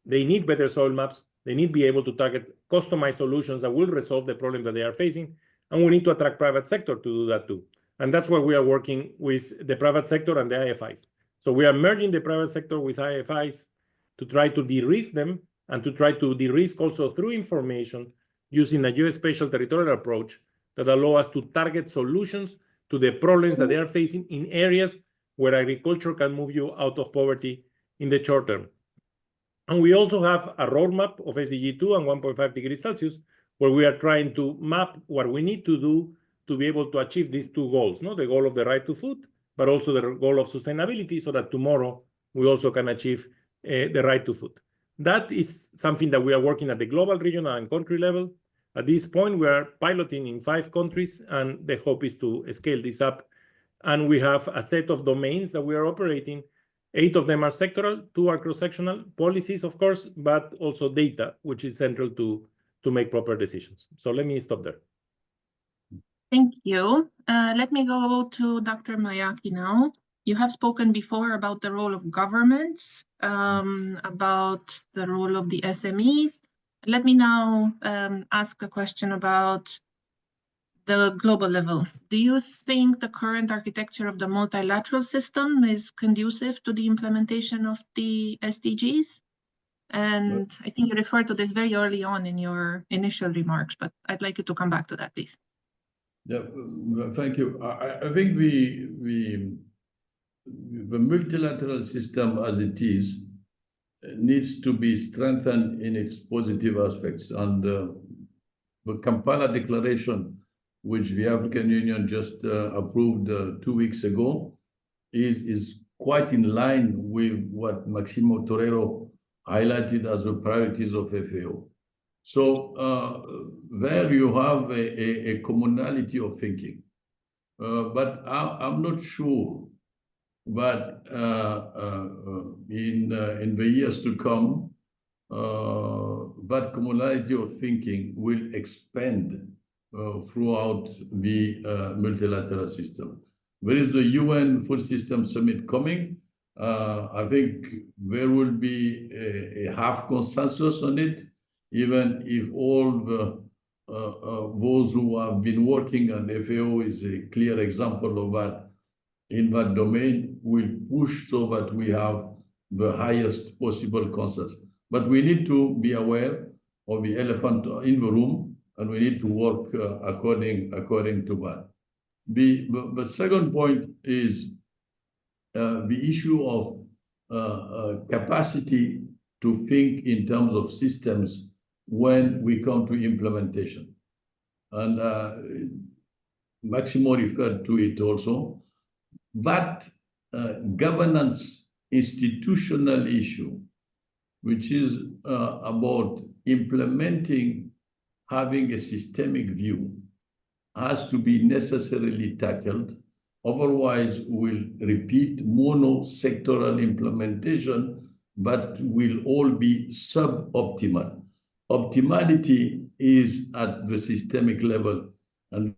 They need better soil maps. They need to be able to target customized solutions that will resolve the problem that they are facing. And we need to attract private sector to do that too. And that's why we are working with the private sector and the IFIs. So we are merging the private sector with IFIs to try to de-risk them and to try to de-risk also through information using a geospatial territorial approach that allow us to target solutions to the problems that they are facing in areas where agriculture can move you out of poverty in the short term. And we also have a roadmap of SDG 2 and 1.5 degrees Celsius, where we are trying to map what we need to do to be able to achieve these 2 goals, no? The goal of the right to food, but also the goal of sustainability, so that tomorrow we also can achieve the right to food. That is something that we are working at the global, regional, and country level. At this point, we are piloting in 5 countries, and the hope is to scale this up. And we have a set of domains that we are operating. 8 of them are sectoral, 2 are cross-sectional, policies, of course, but also data, which is central to make proper decisions. So let me stop there. Thank you. Let me go to Dr. Mayaki now. You have spoken before about the role of governments, about the role of the SMEs. Let me now ask a question about the global level. Do you think the current architecture of the multilateral system is conducive to the implementation of the SDGs? And I think you referred to this very early on in your initial remarks, but I'd like you to come back to that, please. Yeah, thank you. I think the multilateral system as it is needs to be strengthened in its positive aspects. And the Kampala Declaration, which the African Union just approved 2 weeks ago, is quite in line with what Maximo Torero highlighted as the priorities of FAO. So there you have a commonality of thinking. But I'm not sure that in the years to come, that commonality of thinking will expand throughout the multilateral system. There is the UN Food System Summit coming. I think there will be a half consensus on it, even if all the those who have been working on FAO is a clear example of that in that domain will push so that we have the highest possible consensus. But we need to be aware of the elephant in the room, and we need to work according to that. The second point is the issue of capacity to think in terms of systems when we come to implementation. And Maximo referred to it also. That governance institutional issue, which is about implementing, having a systemic view, has to be necessarily tackled. Otherwise, we'll repeat mono-sectoral implementation, but will all be suboptimal. Optimality is at the systemic level, and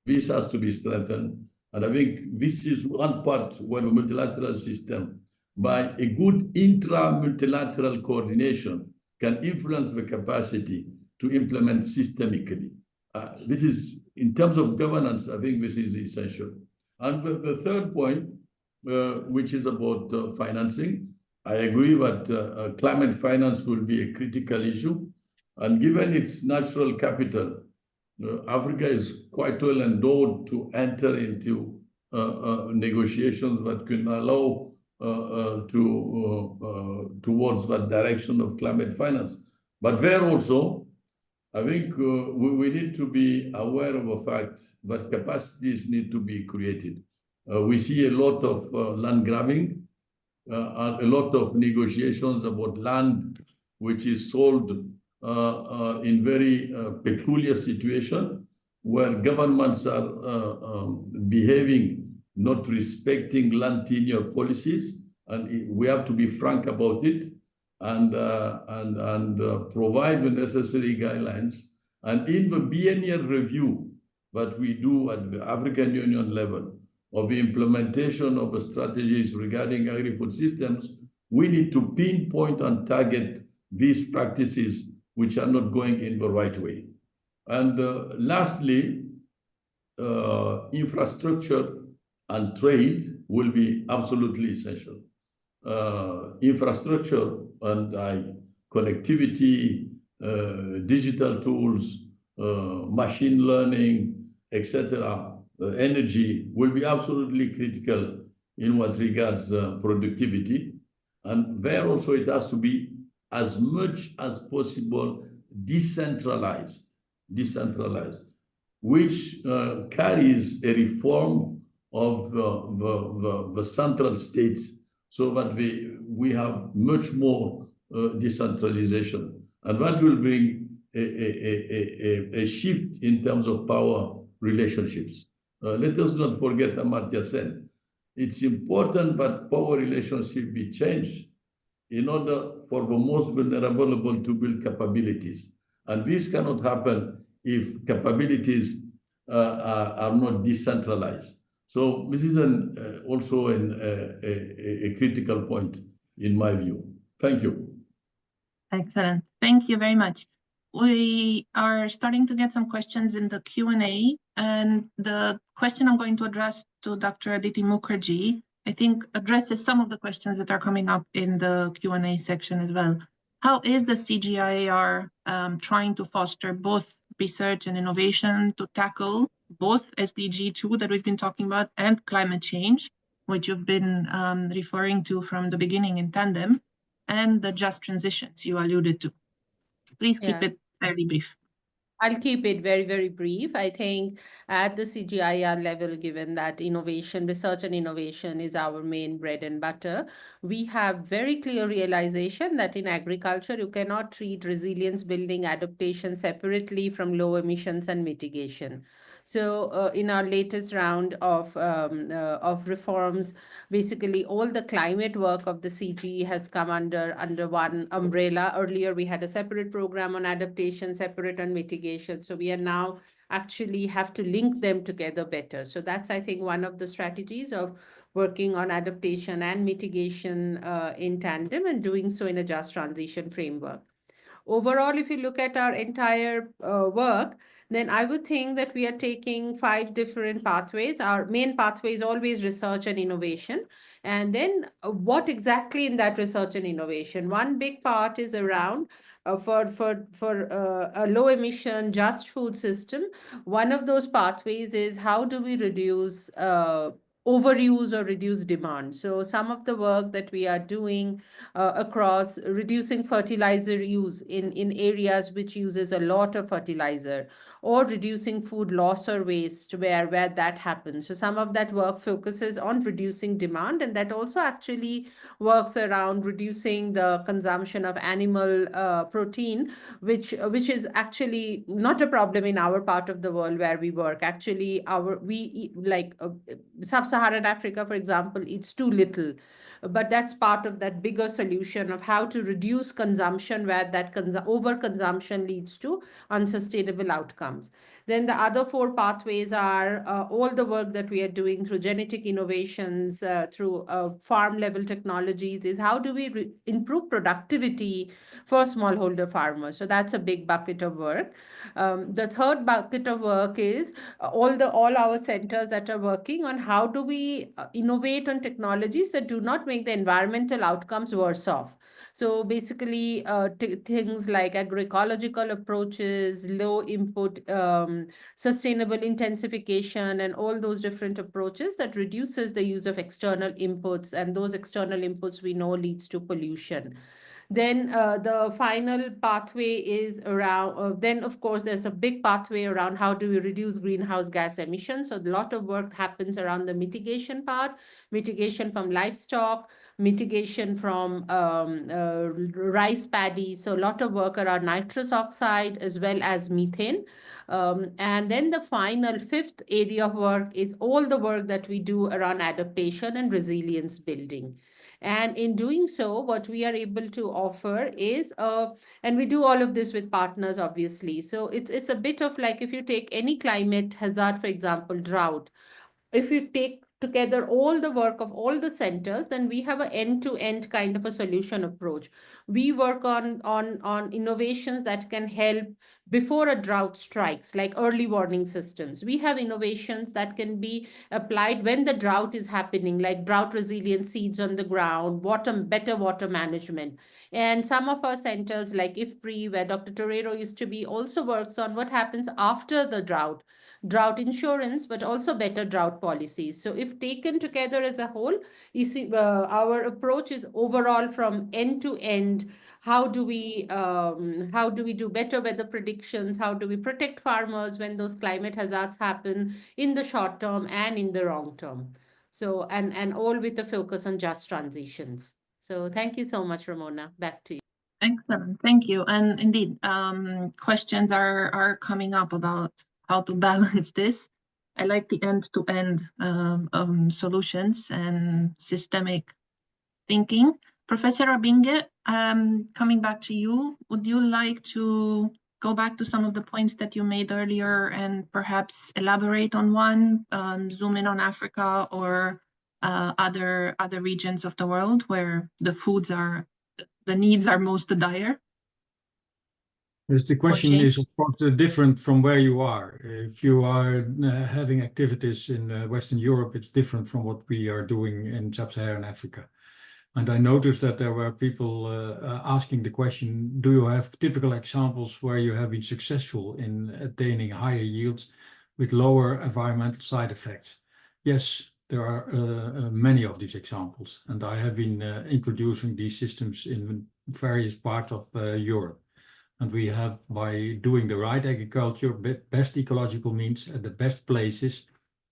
this has to be strengthened. And I think this is one part where the multilateral system, by a good intra-multilateral coordination, can influence the capacity to implement systemically. This is, in terms of governance, I think this is essential. And the third point, which is about financing, I agree that climate finance will be a critical issue. And given its natural capital, Africa is quite well endowed to enter into negotiations that can allow towards that direction of climate finance. But there also, I think we need to be aware of the fact that capacities need to be created. We see a lot of land grabbing, and a lot of negotiations about land which is sold in very peculiar situation where governments are behaving, not respecting land tenure policies, and we have to be frank about it and provide the necessary guidelines. And in the biennial review that we do at the African Union level of the implementation of the strategies regarding agri-food systems, we need to pinpoint and target these practices which are not going in the right way. And lastly, infrastructure and trade will be absolutely essential. Infrastructure and connectivity, digital tools, machine learning, etc., energy will be absolutely critical in what regards productivity. And there also it has to be as much as possible decentralized, which carries a reform of the central states so that we have much more decentralization. And that will bring a shift in terms of power relationships. Let us not forget Amartya Sen. It's important that power relationship be changed in order for the most vulnerable to build capabilities. And this cannot happen if capabilities are not decentralized. So this is also a critical point in my view. Thank you. Excellent. Thank you very much. We are starting to get some questions in the Q&A, and the question I'm going to address to Dr. Aditi Mukherjee, I think addresses some of the questions that are coming up in the Q&A section as well. How is the CGIAR trying to foster both research and innovation to tackle both SDG 2 that we've been talking about and climate change, which you've been referring to from the beginning in tandem, and the just transitions you alluded to. Please keep it fairly brief. I'll keep it very, very brief. I think at the CGIAR level, given that innovation, research and innovation is our main bread and butter, we have very clear realization that in agriculture, you cannot treat resilience building adaptation separately from low emissions and mitigation. So in our latest round of reforms, basically all the climate work of the CG has come under one umbrella. Earlier, we had a separate program on adaptation, separate on mitigation. So we are now actually have to link them together better. So that's, I think, one of the strategies of working on adaptation and mitigation in tandem, and doing so in a just transition framework. Overall, if you look at our entire work, then I would think that we are taking 5 different pathways. Our main pathway is always research and innovation. And then what exactly in that research and innovation? One big part is around for a low emission just food system. One of those pathways is how do we reduce overuse or reduce demand. So some of the work that we are doing across reducing fertilizer use in areas which uses a lot of fertilizer, or reducing food loss or waste where that happens. So some of that work focuses on reducing demand, and that also actually works around reducing the consumption of animal protein, which is actually not a problem in our part of the world where we work. Actually, we eat, like sub-Saharan Africa, for example, eats too little. But that's part of that bigger solution of how to reduce consumption where that overconsumption leads to unsustainable outcomes. Then the other 4 pathways are all the work that we are doing through genetic innovations, through farm level technologies, is how do we improve productivity for smallholder farmers. So that's a big bucket of work. The third bucket of work is all our centers that are working on how do we innovate on technologies that do not make the environmental outcomes worse off. So basically things like agroecological approaches, low input, sustainable intensification, and all those different approaches that reduces the use of external inputs, and those external inputs we know leads to pollution. Then the final pathway is around, then of course there's a big pathway around how do we reduce greenhouse gas emissions. So a lot of work happens around the mitigation part, mitigation from livestock, mitigation from rice paddy. So a lot of work around nitrous oxide as well as methane. And then the final 5th area of work is all the work that we do around adaptation and resilience building. And in doing so, what we are able to offer is, and we do all of this with partners, obviously. So it's a bit of like if you take any climate hazard, for example, drought, if you take together all the work of all the centers, then we have an end-to-end kind of a solution approach. We work on innovations that can help before a drought strikes, like early warning systems. We have innovations that can be applied when the drought is happening, like drought resilient seeds on the ground, better water management. And some of our centers, like IFPRI, where Dr. Torero used to be, also works on what happens after the drought insurance, but also better drought policies. So if taken together as a whole, you see, our approach is overall from end to end. How do we do better weather predictions? How do we protect farmers when those climate hazards happen in the short term and in the long term? So, and all with a focus on just transitions. So thank you so much, Ramona. Back to you. Excellent, thank you. And indeed, questions are coming up about how to balance this. I like the end-to-end solutions and systemic thinking. Professor Abinge, coming back to you, would you like to go back to some of the points that you made earlier and perhaps elaborate on one, zoom in on Africa or other regions of the world where the needs are most dire? Yes, the question is, of course, different from where you are. If you are having activities in Western Europe, it's different from what we are doing in Sub-Saharan Africa. And I noticed that there were people asking the question, do you have typical examples where you have been successful in attaining higher yields with lower environmental side effects? Yes, there are many of these examples, and I have been introducing these systems in various parts of Europe. And we have, by doing the right agriculture, best ecological means at the best places,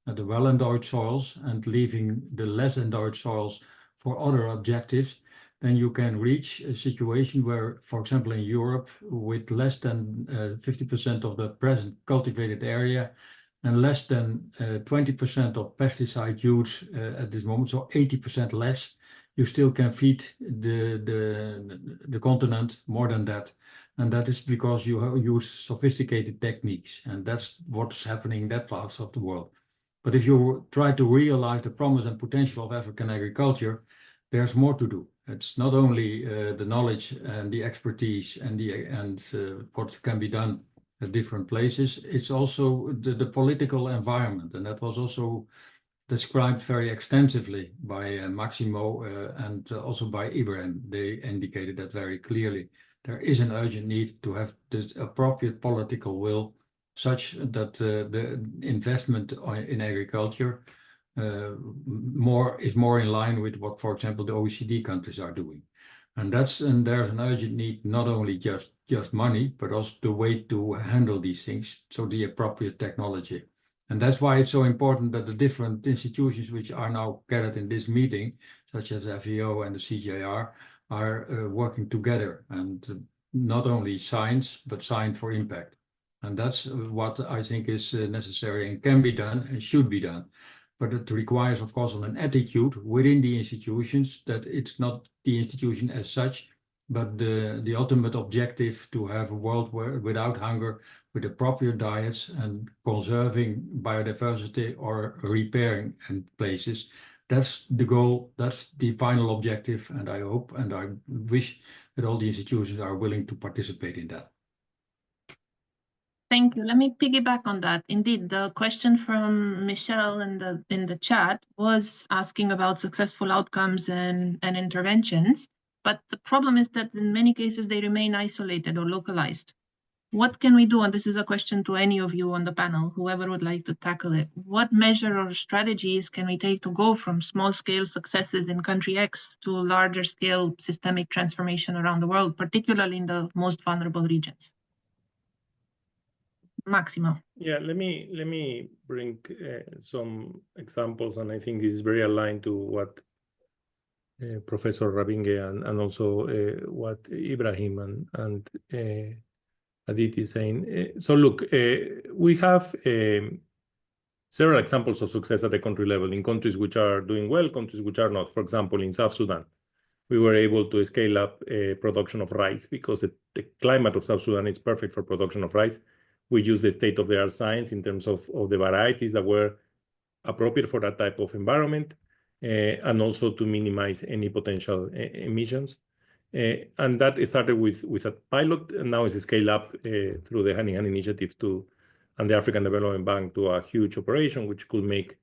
at the well-endowed soils, and leaving the less endowed soils for other objectives, then you can reach a situation where, for example, in Europe, with less than 50% of the present cultivated area and less than 20% of pesticide use at this moment, so 80% less, you still can feed the continent more than that. And that is because you use sophisticated techniques, and that's what's happening in that parts of the world. But if you try to realize the promise and potential of African agriculture, there's more to do. It's not only the knowledge and the expertise and what can be done at different places. It's also the political environment, and that was also described very extensively by Maximo and also by Ibrahim. They indicated that very clearly. There is an urgent need to have the appropriate political will such that the investment in agriculture is more in line with what, for example, the OECD countries are doing. And there's an urgent need, not only just money, but also the way to handle these things, so the appropriate technology. And that's why it's so important that the different institutions which are now gathered in this meeting, such as FAO and the CJR, are working together, and not only science, but science for impact. And that's what I think is necessary and can be done and should be done. But it requires, of course, an attitude within the institutions that it's not the institution as such, but the ultimate objective to have a world without hunger, with appropriate diets and conserving biodiversity or repairing places. That's the goal, that's the final objective, and I hope and I wish that all the institutions are willing to participate in that. Thank you. Let me piggyback on that. Indeed, the question from Michelle in the chat was asking about successful outcomes and interventions, but the problem is that in many cases they remain isolated or localized. What can we do? And this is a question to any of you on the panel, whoever would like to tackle it. What measure or strategies can we take to go from small-scale successes in country X to larger-scale systemic transformation around the world, particularly in the most vulnerable regions? Maximo. Yeah, let me bring some examples, and I think this is very aligned to what Professor Rabinge and also what Ibrahim and Aditi is saying. So look, we have several examples of success at the country level in countries which are doing well, countries which are not. For example, in South Sudan, we were able to scale up production of rice because the climate of South Sudan is perfect for production of rice. We use the state-of-the-art science in terms of the varieties that were appropriate for that type of environment, and also to minimize any potential emissions. And that started with a pilot, and now is scaled up through the Honey Hand Initiative and the African Development Bank to a huge operation, which could make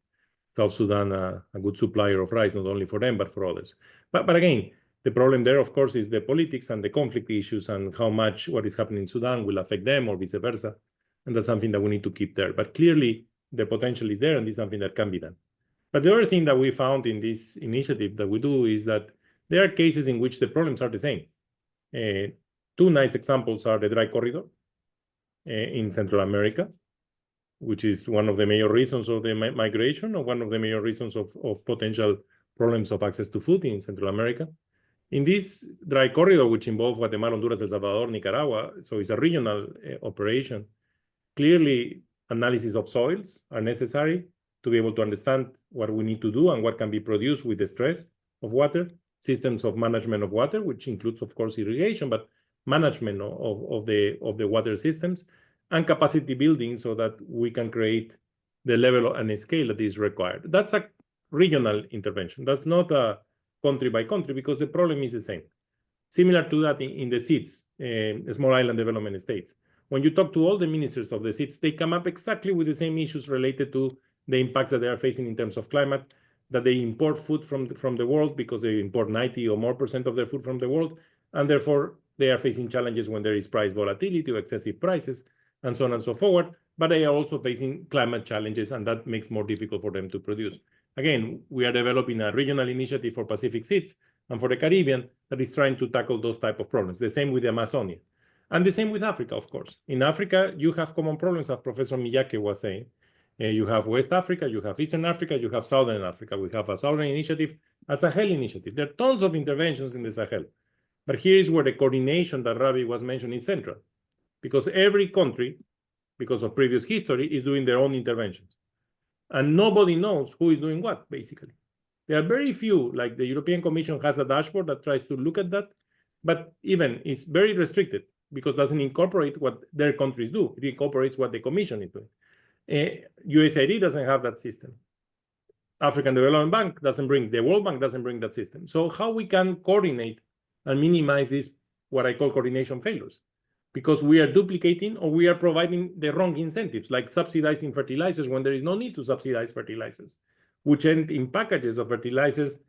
South Sudan a good supplier of rice, not only for them, but for others. But again, the problem there, of course, is the politics and the conflict issues and how much what is happening in Sudan will affect them or vice versa. And that's something that we need to keep there. But clearly, the potential is there, and this is something that can be done. But the other thing that we found in this initiative that we do is that there are cases in which the problems are the same. Two nice examples are the dry corridor in Central America, which is one of the major reasons of the migration, or one of the major reasons of potential problems of access to food in Central America. In this dry corridor, which involves Guatemala, Honduras, El Salvador, Nicaragua, so it's a regional operation, clearly analysis of soils are necessary to be able to understand what we need to do and what can be produced with the stress of water, systems of management of water, which includes, of course, irrigation, but management of the water systems, and capacity building so that we can create the level and scale that is required. That's a regional intervention. That's not a country by country, because the problem is the same. Similar to that in the seeds, small island development states. When you talk to all the ministers of the seeds, they come up exactly with the same issues related to the impacts that they are facing in terms of climate. that they import food from the world because they import 90 or more % of their food from the world, and therefore they are facing challenges when there is price volatility or excessive prices, and so on and so forth. But they are also facing climate challenges, and that makes more difficult for them to produce. Again, we are developing a regional initiative for Pacific Seeds and for the Caribbean that is trying to tackle those type of problems. The same with the Amazonia. And the same with Africa, of course. In Africa, you have common problems, as Professor Miyake was saying. You have West Africa, you have Eastern Africa, you have Southern Africa. We have a Southern Initiative, a Sahel Initiative. There are tons of interventions in the Sahel. But here is where the coordination that Ravi was mentioning is central. Because every country, because of previous history, is doing their own interventions. And nobody knows who is doing what, basically. There are very few, like the European Commission has a dashboard that tries to look at that, but even it's very restricted because it doesn't incorporate what their countries do. It incorporates what the Commission is doing. USAID doesn't have that system. African Development Bank doesn't bring, the World Bank doesn't bring that system. So how we can coordinate and minimize this, what I call coordination failures? Because we are duplicating or we are providing the wrong incentives, like subsidizing fertilizers when there is no need to subsidize fertilizers, which end in packages of fertilizers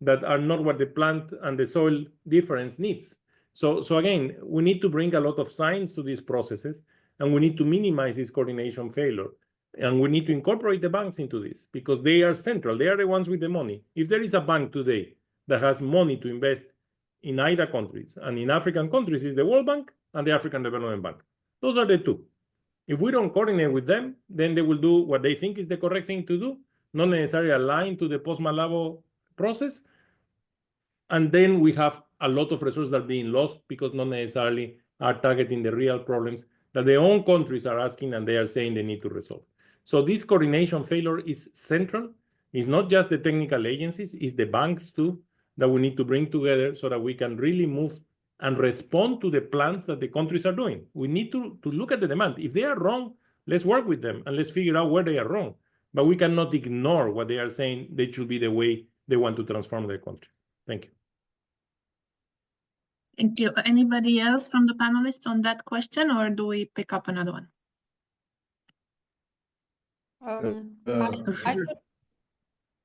that are not what the plant and the soil difference needs. So again, we need to bring a lot of science to these processes, and we need to minimize this coordination failure. And we need to incorporate the banks into this because they are central. They are the ones with the money. If there is a bank today that has money to invest in either countries, and in African countries is the World Bank and the African Development Bank. Those are the two. If we don't coordinate with them, then they will do what they think is the correct thing to do, not necessarily aligned to the post-Malabo process. And then we have a lot of resources that are being lost because not necessarily are targeting the real problems that their own countries are asking and they are saying they need to resolve. So this coordination failure is central. It's not just the technical agencies, it's the banks too that we need to bring together so that we can really move and respond to the plans that the countries are doing. We need to look at the demand. If they are wrong, let's work with them and let's figure out where they are wrong. But we cannot ignore what they are saying they should be the way they want to transform their country. Thank you. Thank you. Anybody else from the panelists on that question, or do we pick up another one? I could,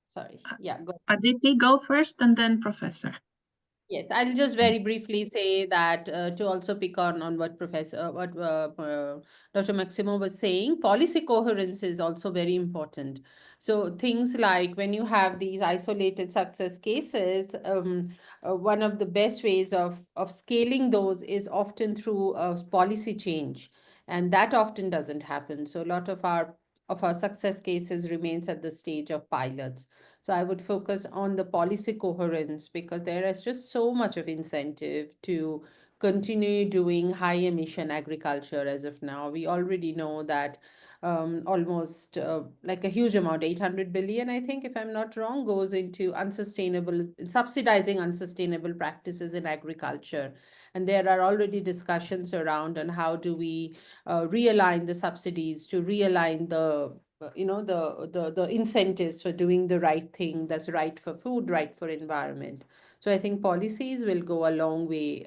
sorry, yeah, go. Aditi, go first, and then Professor. Yes, I'll just very briefly say that to also pick on what Dr. Maximo was saying, policy coherence is also very important. So things like when you have these isolated success cases, one of the best ways of scaling those is often through policy change, and that often doesn't happen. So a lot of our success cases remains at the stage of pilots. So I would focus on the policy coherence because there is just so much of incentive to continue doing high emission agriculture as of now. We already know that almost like a huge amount, 800 billion, I think, if I'm not wrong, goes into subsidizing unsustainable practices in agriculture. And there are already discussions around on how do we realign the subsidies to realign the incentives for doing the right thing that's right for food, right for environment. So I think policies will go a long way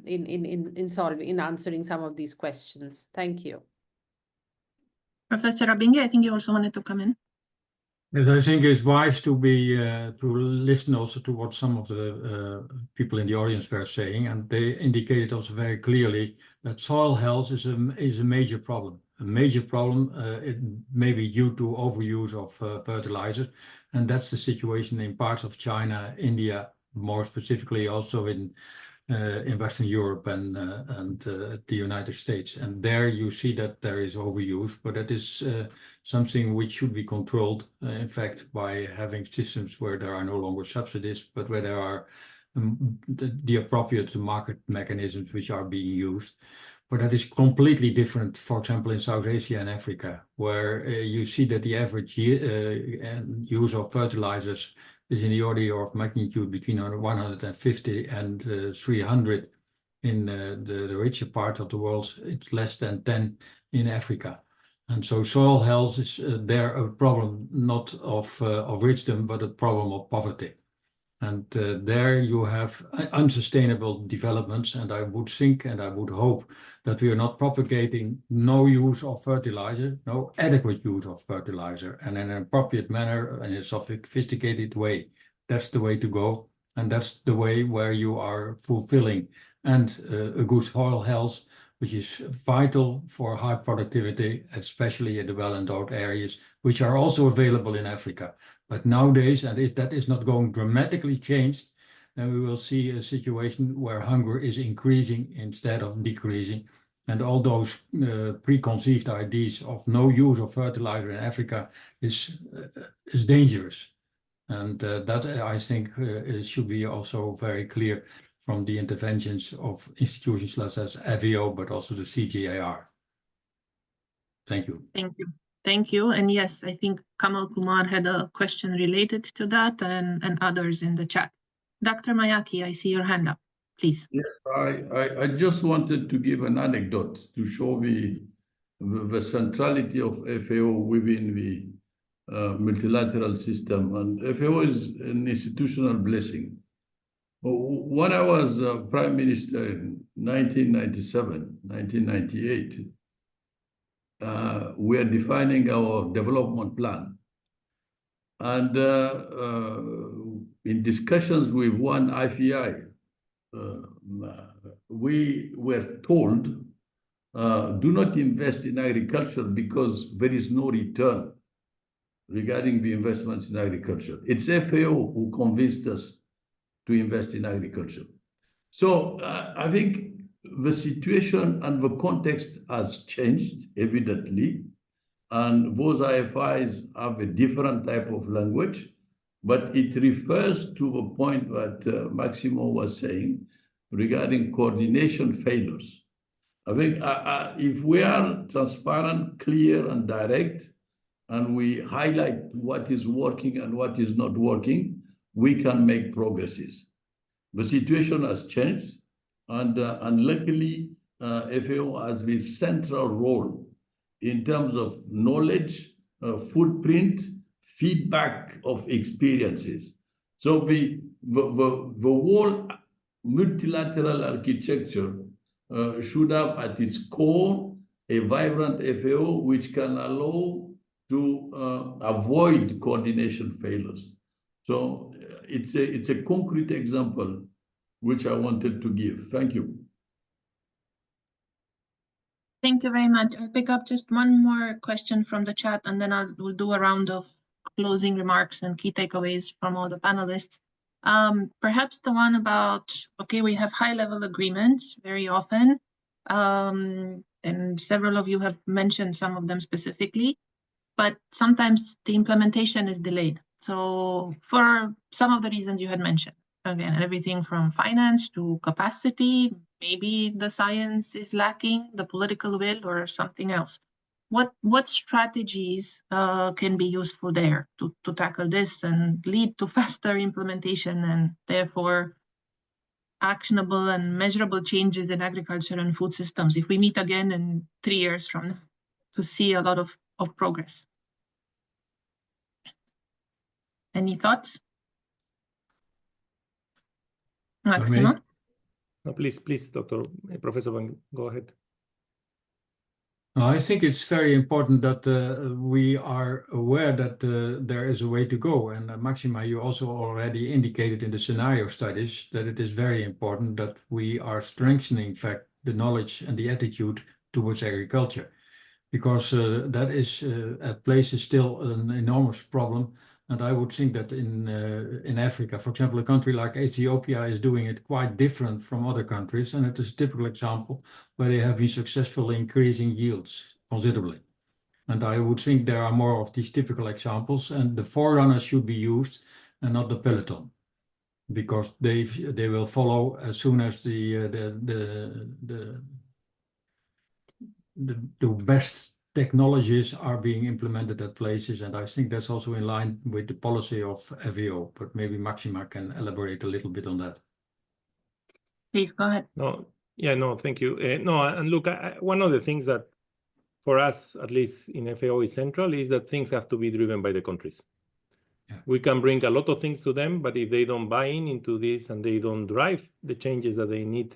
in answering some of these questions. Thank you. Professor Abingi, I think you also wanted to come in. Yes, I think it's wise to listen also to what some of the people in the audience were saying, and they indicated also very clearly that soil health is a major problem. A major problem, it may be due to overuse of fertilizers, and that's the situation in parts of China, India, more specifically also in Western Europe and the United States. And there you see that there is overuse, but that is something which should be controlled, in fact, by having systems where there are no longer subsidies, but where there are the appropriate market mechanisms which are being used. But that is completely different, for example, in South Asia and Africa, where you see that the average use of fertilizers is in the order of magnitude between 150 and 300 in the richer part of the world. It's less than 10 in Africa. And so soil health is there a problem not of wisdom, but a problem of poverty. And there you have unsustainable developments. And I would think and I would hope that we are not propagating no use of fertilizer, no adequate use of fertilizer, and in an appropriate manner, in a sophisticated way. That's the way to go. And that's the way where you are fulfilling and a good soil health, which is vital for high productivity, especially in the well-endowed areas, which are also available in Africa. But nowadays, and if that is not going dramatically changed, then we will see a situation where hunger is increasing instead of decreasing. And all those preconceived ideas of no use of fertilizer in Africa is dangerous. And that, I think, should be also very clear from the interventions of institutions such as FAO, but also the CGIAR. Thank you. Thank you. Thank you. And yes, I think Kamal Kumar had a question related to that and others in the chat. Dr. Mayaki, I see your hand up, please. Yes, I just wanted to give an anecdote to show the centrality of FAO within the multilateral system. And FAO is an institutional blessing. When I was Prime Minister in 1997, 1998, we are defining our development plan. And in discussions with one IFI, we were told, do not invest in agriculture because there is no return regarding the investments in agriculture. It's FAO who convinced us to invest in agriculture. So I think the situation and the context has changed, evidently, and those IFIs have a different type of language, but it refers to the point that Maximo was saying regarding coordination failures. I think if we are transparent, clear, and direct, and we highlight what is working and what is not working, we can make progresses. The situation has changed, and luckily, FAO has the central role in terms of knowledge, footprint, feedback of experiences. So the whole multilateral architecture should have at its core a vibrant FAO which can allow to avoid coordination failures. So it's a concrete example which I wanted to give. Thank you. Thank you very much. I'll pick up just one more question from the chat, and then we'll do a round of closing remarks and key takeaways from all the panelists. Perhaps the one about, okay, we have high-level agreements very often, and several of you have mentioned some of them specifically, but sometimes the implementation is delayed. So for some of the reasons you had mentioned, again, everything from finance to capacity, maybe the science is lacking, the political will, or something else. What strategies can be useful there to tackle this and lead to faster implementation and therefore actionable and measurable changes in agriculture and food systems if we meet again in 3 years from now to see a lot of progress? Any thoughts? Maximo? No, please, Dr. Professor Van, go ahead. I think it's very important that we are aware that there is a way to go. And Maxima, you also already indicated in the scenario studies that it is very important that we are strengthening, in fact, the knowledge and the attitude towards agriculture, because that is at places still an enormous problem. And I would think that in Africa, for example, a country like Ethiopia is doing it quite different from other countries. And it is a typical example where they have been successful in increasing yields considerably. And I would think there are more of these typical examples, and the forerunners should be used and not the peloton, because they will follow as soon as the best technologies are being implemented at places, and I think that's also in line with the policy of FAO, but maybe Maxima can elaborate a little bit on that. Please, go ahead. Thank you. And look, one of the things that for us, at least in FAO, is central is that things have to be driven by the countries. Yeah. We can bring a lot of things to them, but if they don't buy into this and they don't drive the changes that they need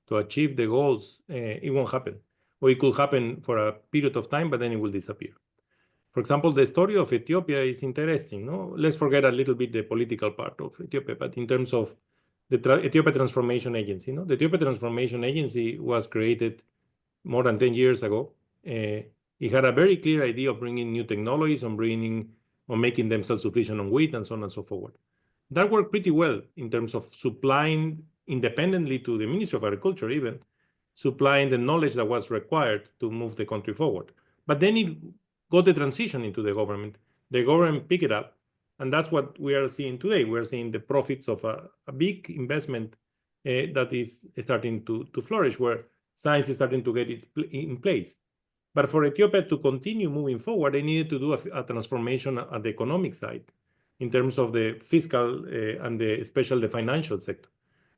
to achieve the goals, it won't happen. Or it could happen for a period of time, but then it will disappear. For example, the story of Ethiopia is interesting. No? Let's forget a little bit the political part of Ethiopia, but in terms of the Ethiopia Transformation Agency, the Ethiopia Transformation Agency was created more than 10 years ago. It had a very clear idea of bringing new technologies, on making them self-sufficient on wheat and so on and so forth. That worked pretty well in terms of supplying independently to the Ministry of Agriculture, even supplying the knowledge that was required to move the country forward. But then it got the transition into the government. The government picked it up, and that's what we are seeing today. We are seeing the profits of a big investment that is starting to flourish, where science is starting to get it in place. But for Ethiopia to continue moving forward, they needed to do a transformation at the economic side in terms of the fiscal and especially the financial sector.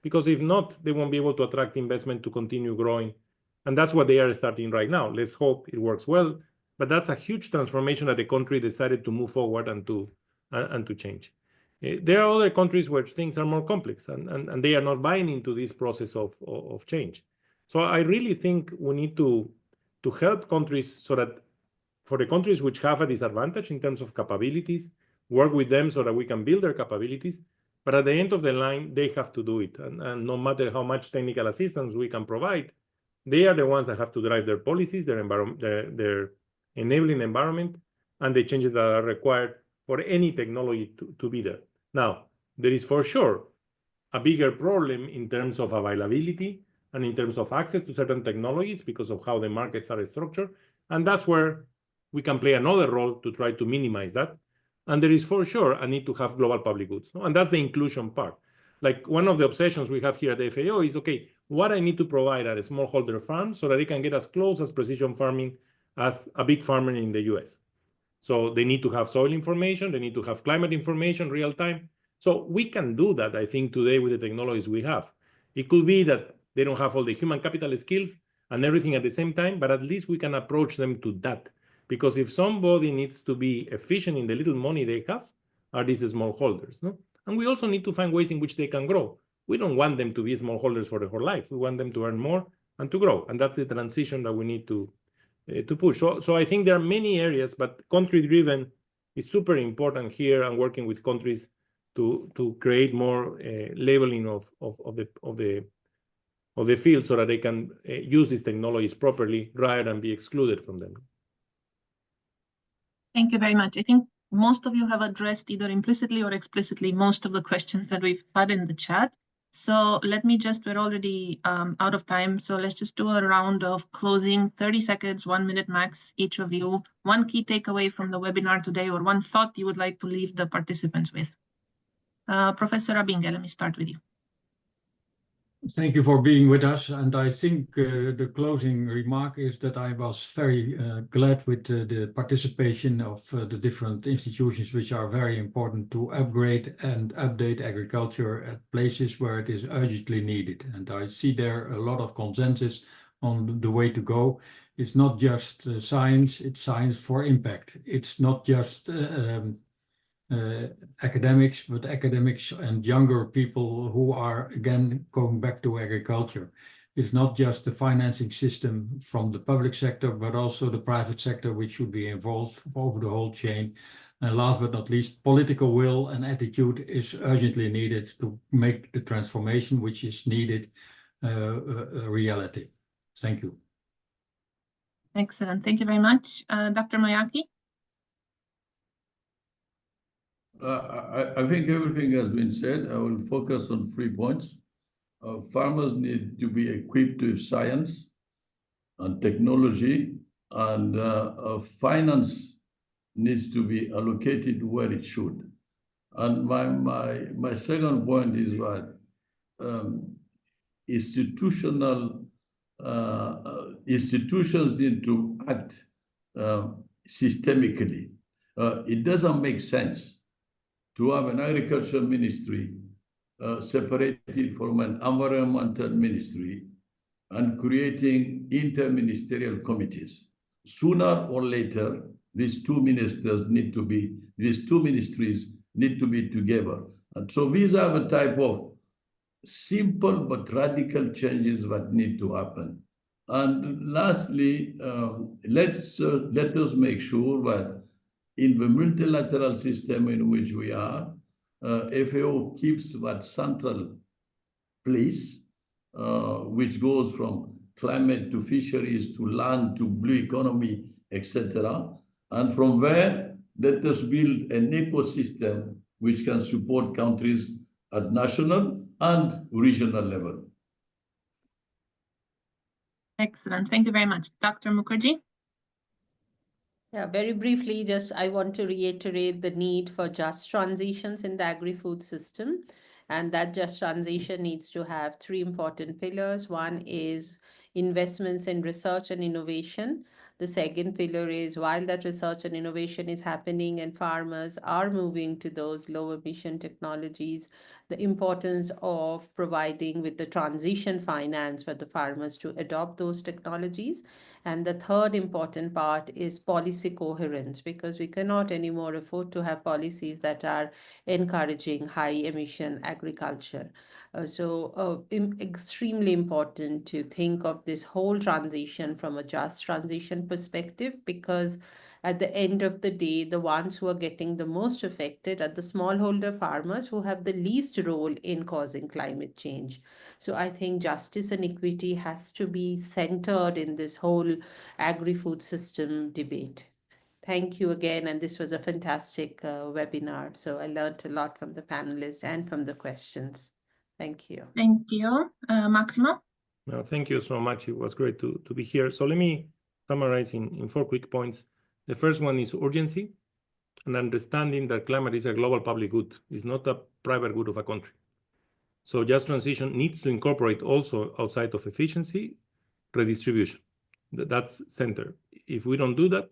Because if not, they won't be able to attract investment to continue growing. And that's what they are starting right now. Let's hope it works well. But that's a huge transformation that the country decided to move forward and to change. There are other countries where things are more complex, and they are not buying into this process of change. So I really think we need to help countries so that for the countries which have a disadvantage in terms of capabilities, work with them so that we can build their capabilities. But at the end of the line, they have to do it. And no matter how much technical assistance we can provide, they are the ones that have to drive their policies, their enabling environment, and the changes that are required for any technology to be there. Now, there is for sure a bigger problem in terms of availability and in terms of access to certain technologies because of how the markets are structured. And that's where we can play another role to try to minimize that. And there is for sure a need to have global public goods. And that's the inclusion part. Like one of the obsessions we have here at the FAO is, okay, what I need to provide at a smallholder farm so that they can get as close as precision farming as a big farmer in the US. So they need to have soil information, they need to have climate information real time. So we can do that, I think, today with the technologies we have. It could be that they don't have all the human capital skills and everything at the same time, but at least we can approach them to that. Because if somebody needs to be efficient in the little money they have, are these smallholders, no? And we also need to find ways in which they can grow. We don't want them to be smallholders for their whole life. We want them to earn more and to grow. And that's the transition that we need to push. So I think there are many areas, but country-driven is super important here, and working with countries to create more labeling of the field so that they can use these technologies properly rather than be excluded from them. Thank you very much. I think most of you have addressed either implicitly or explicitly most of the questions that we've had in the chat. So let me just, we're already out of time. So let's just do a round of closing, 30 seconds, 1 minute max, each of you. One key takeaway from the webinar today, or one thought you would like to leave the participants with. Professor Abinge, let me start with you. Thank you for being with us. And I think the closing remark is that I was very glad with the participation of the different institutions, which are very important to upgrade and update agriculture at places where it is urgently needed. And I see there a lot of consensus on the way to go. It's not just science, it's science for impact. It's not just academics, but academics and younger people who are again going back to agriculture. It's not just the financing system from the public sector, but also the private sector, which should be involved over the whole chain. And last but not least, political will and attitude is urgently needed to make the transformation which is needed a reality. Thank you. Excellent. Thank you very much. Dr. Moyaki? I think everything has been said. I will focus on 3 points. Farmers need to be equipped with science and technology, and finance needs to be allocated where it should. And my second point is that institutions need to act systemically. It doesn't make sense to have an agriculture ministry separated from an environmental ministry and creating interministerial committees. Sooner or later, these two ministries need to be together. And so these are the type of simple but radical changes that need to happen. And lastly, let us make sure that in the multilateral system in which we are, FAO keeps that central place, which goes from climate to fisheries to land to blue economy, etc. And from there, let us build an ecosystem which can support countries at national and regional level. Excellent. Thank you very much. Dr. Mukherjee? Yeah, very briefly, just I want to reiterate the need for just transitions in the agri-food system. And that just transition needs to have three important pillars. One is investments in research and innovation. The second pillar is while that research and innovation is happening and farmers are moving to those low emission technologies, the importance of providing with the transition finance for the farmers to adopt those technologies. And the third important part is policy coherence, because we cannot anymore afford to have policies that are encouraging high emission agriculture. Extremely important to think of this whole transition from a just transition perspective, because at the end of the day, the ones who are getting the most affected are the smallholder farmers who have the least role in causing climate change. So I think justice and equity has to be centered in this whole agri-food system debate. Thank you again, and this was a fantastic webinar. So I learned a lot from the panelists and from the questions. Thank you. Thank you. Maximo? No, thank you so much. It was great to be here. So let me summarize in 4 quick points. The first one is urgency and understanding that climate is a global public good. It's not a private good of a country. So just transition needs to incorporate also, outside of efficiency, redistribution. That's center. If we don't do that,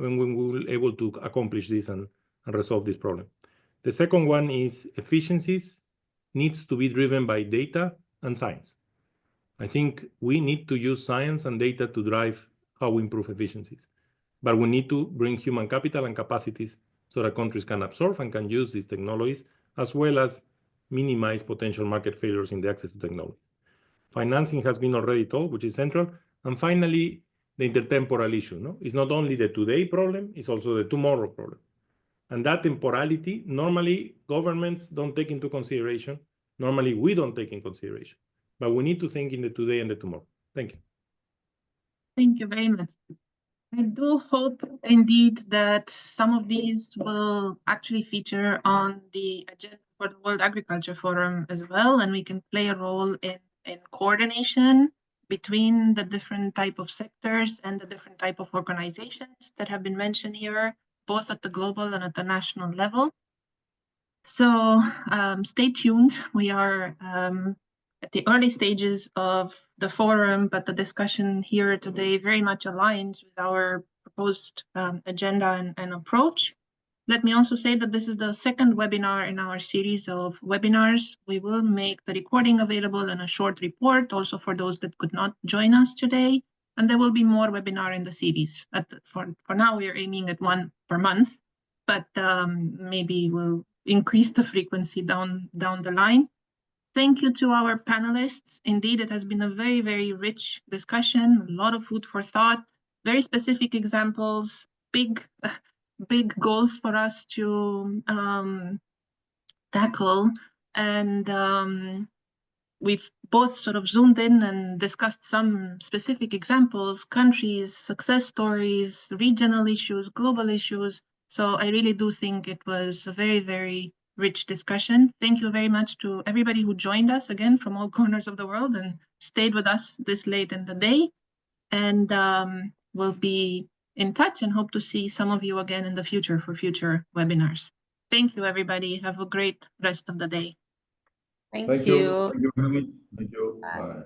then we will be able to accomplish this and resolve this problem. The second one is efficiencies needs to be driven by data and science. I think we need to use science and data to drive how we improve efficiencies. But we need to bring human capital and capacities so that countries can absorb and can use these technologies, as well as minimize potential market failures in the access to technology. Financing has been already told, which is central. And finally, the intertemporal issue. No? It's not only the today problem, it's also the tomorrow problem. And that temporality, normally governments don't take into consideration. Normally we don't take in consideration. But we need to think in the today and the tomorrow. Thank you. Thank you very much. I do hope indeed that some of these will actually feature on the agenda for the World Agriculture Forum as well, and we can play a role in coordination between the different type of sectors and the different type of organizations that have been mentioned here, both at the global and at the national level. So stay tuned. We are at the early stages of the forum, but the discussion here today very much aligns with our proposed agenda and approach. Let me also say that this is the second webinar in our series of webinars. We will make the recording available and a short report also for those that could not join us today. And there will be more webinar in the series. For now, we are aiming at one per month, but maybe we'll increase the frequency down the line. Thank you to our panelists. Indeed, it has been a very, very rich discussion, a lot of food for thought, very specific examples, big goals for us to tackle. And we've both sort of zoomed in and discussed some specific examples, countries, success stories, regional issues, global issues. So I really do think it was a very, very rich discussion. Thank you very much to everybody who joined us again from all corners of the world and stayed with us this late in the day. And we'll be in touch and hope to see some of you again in the future for future webinars. Thank you, everybody. Have a great rest of the day. Thank you. Thank you very much. Thank you. Bye. Bye.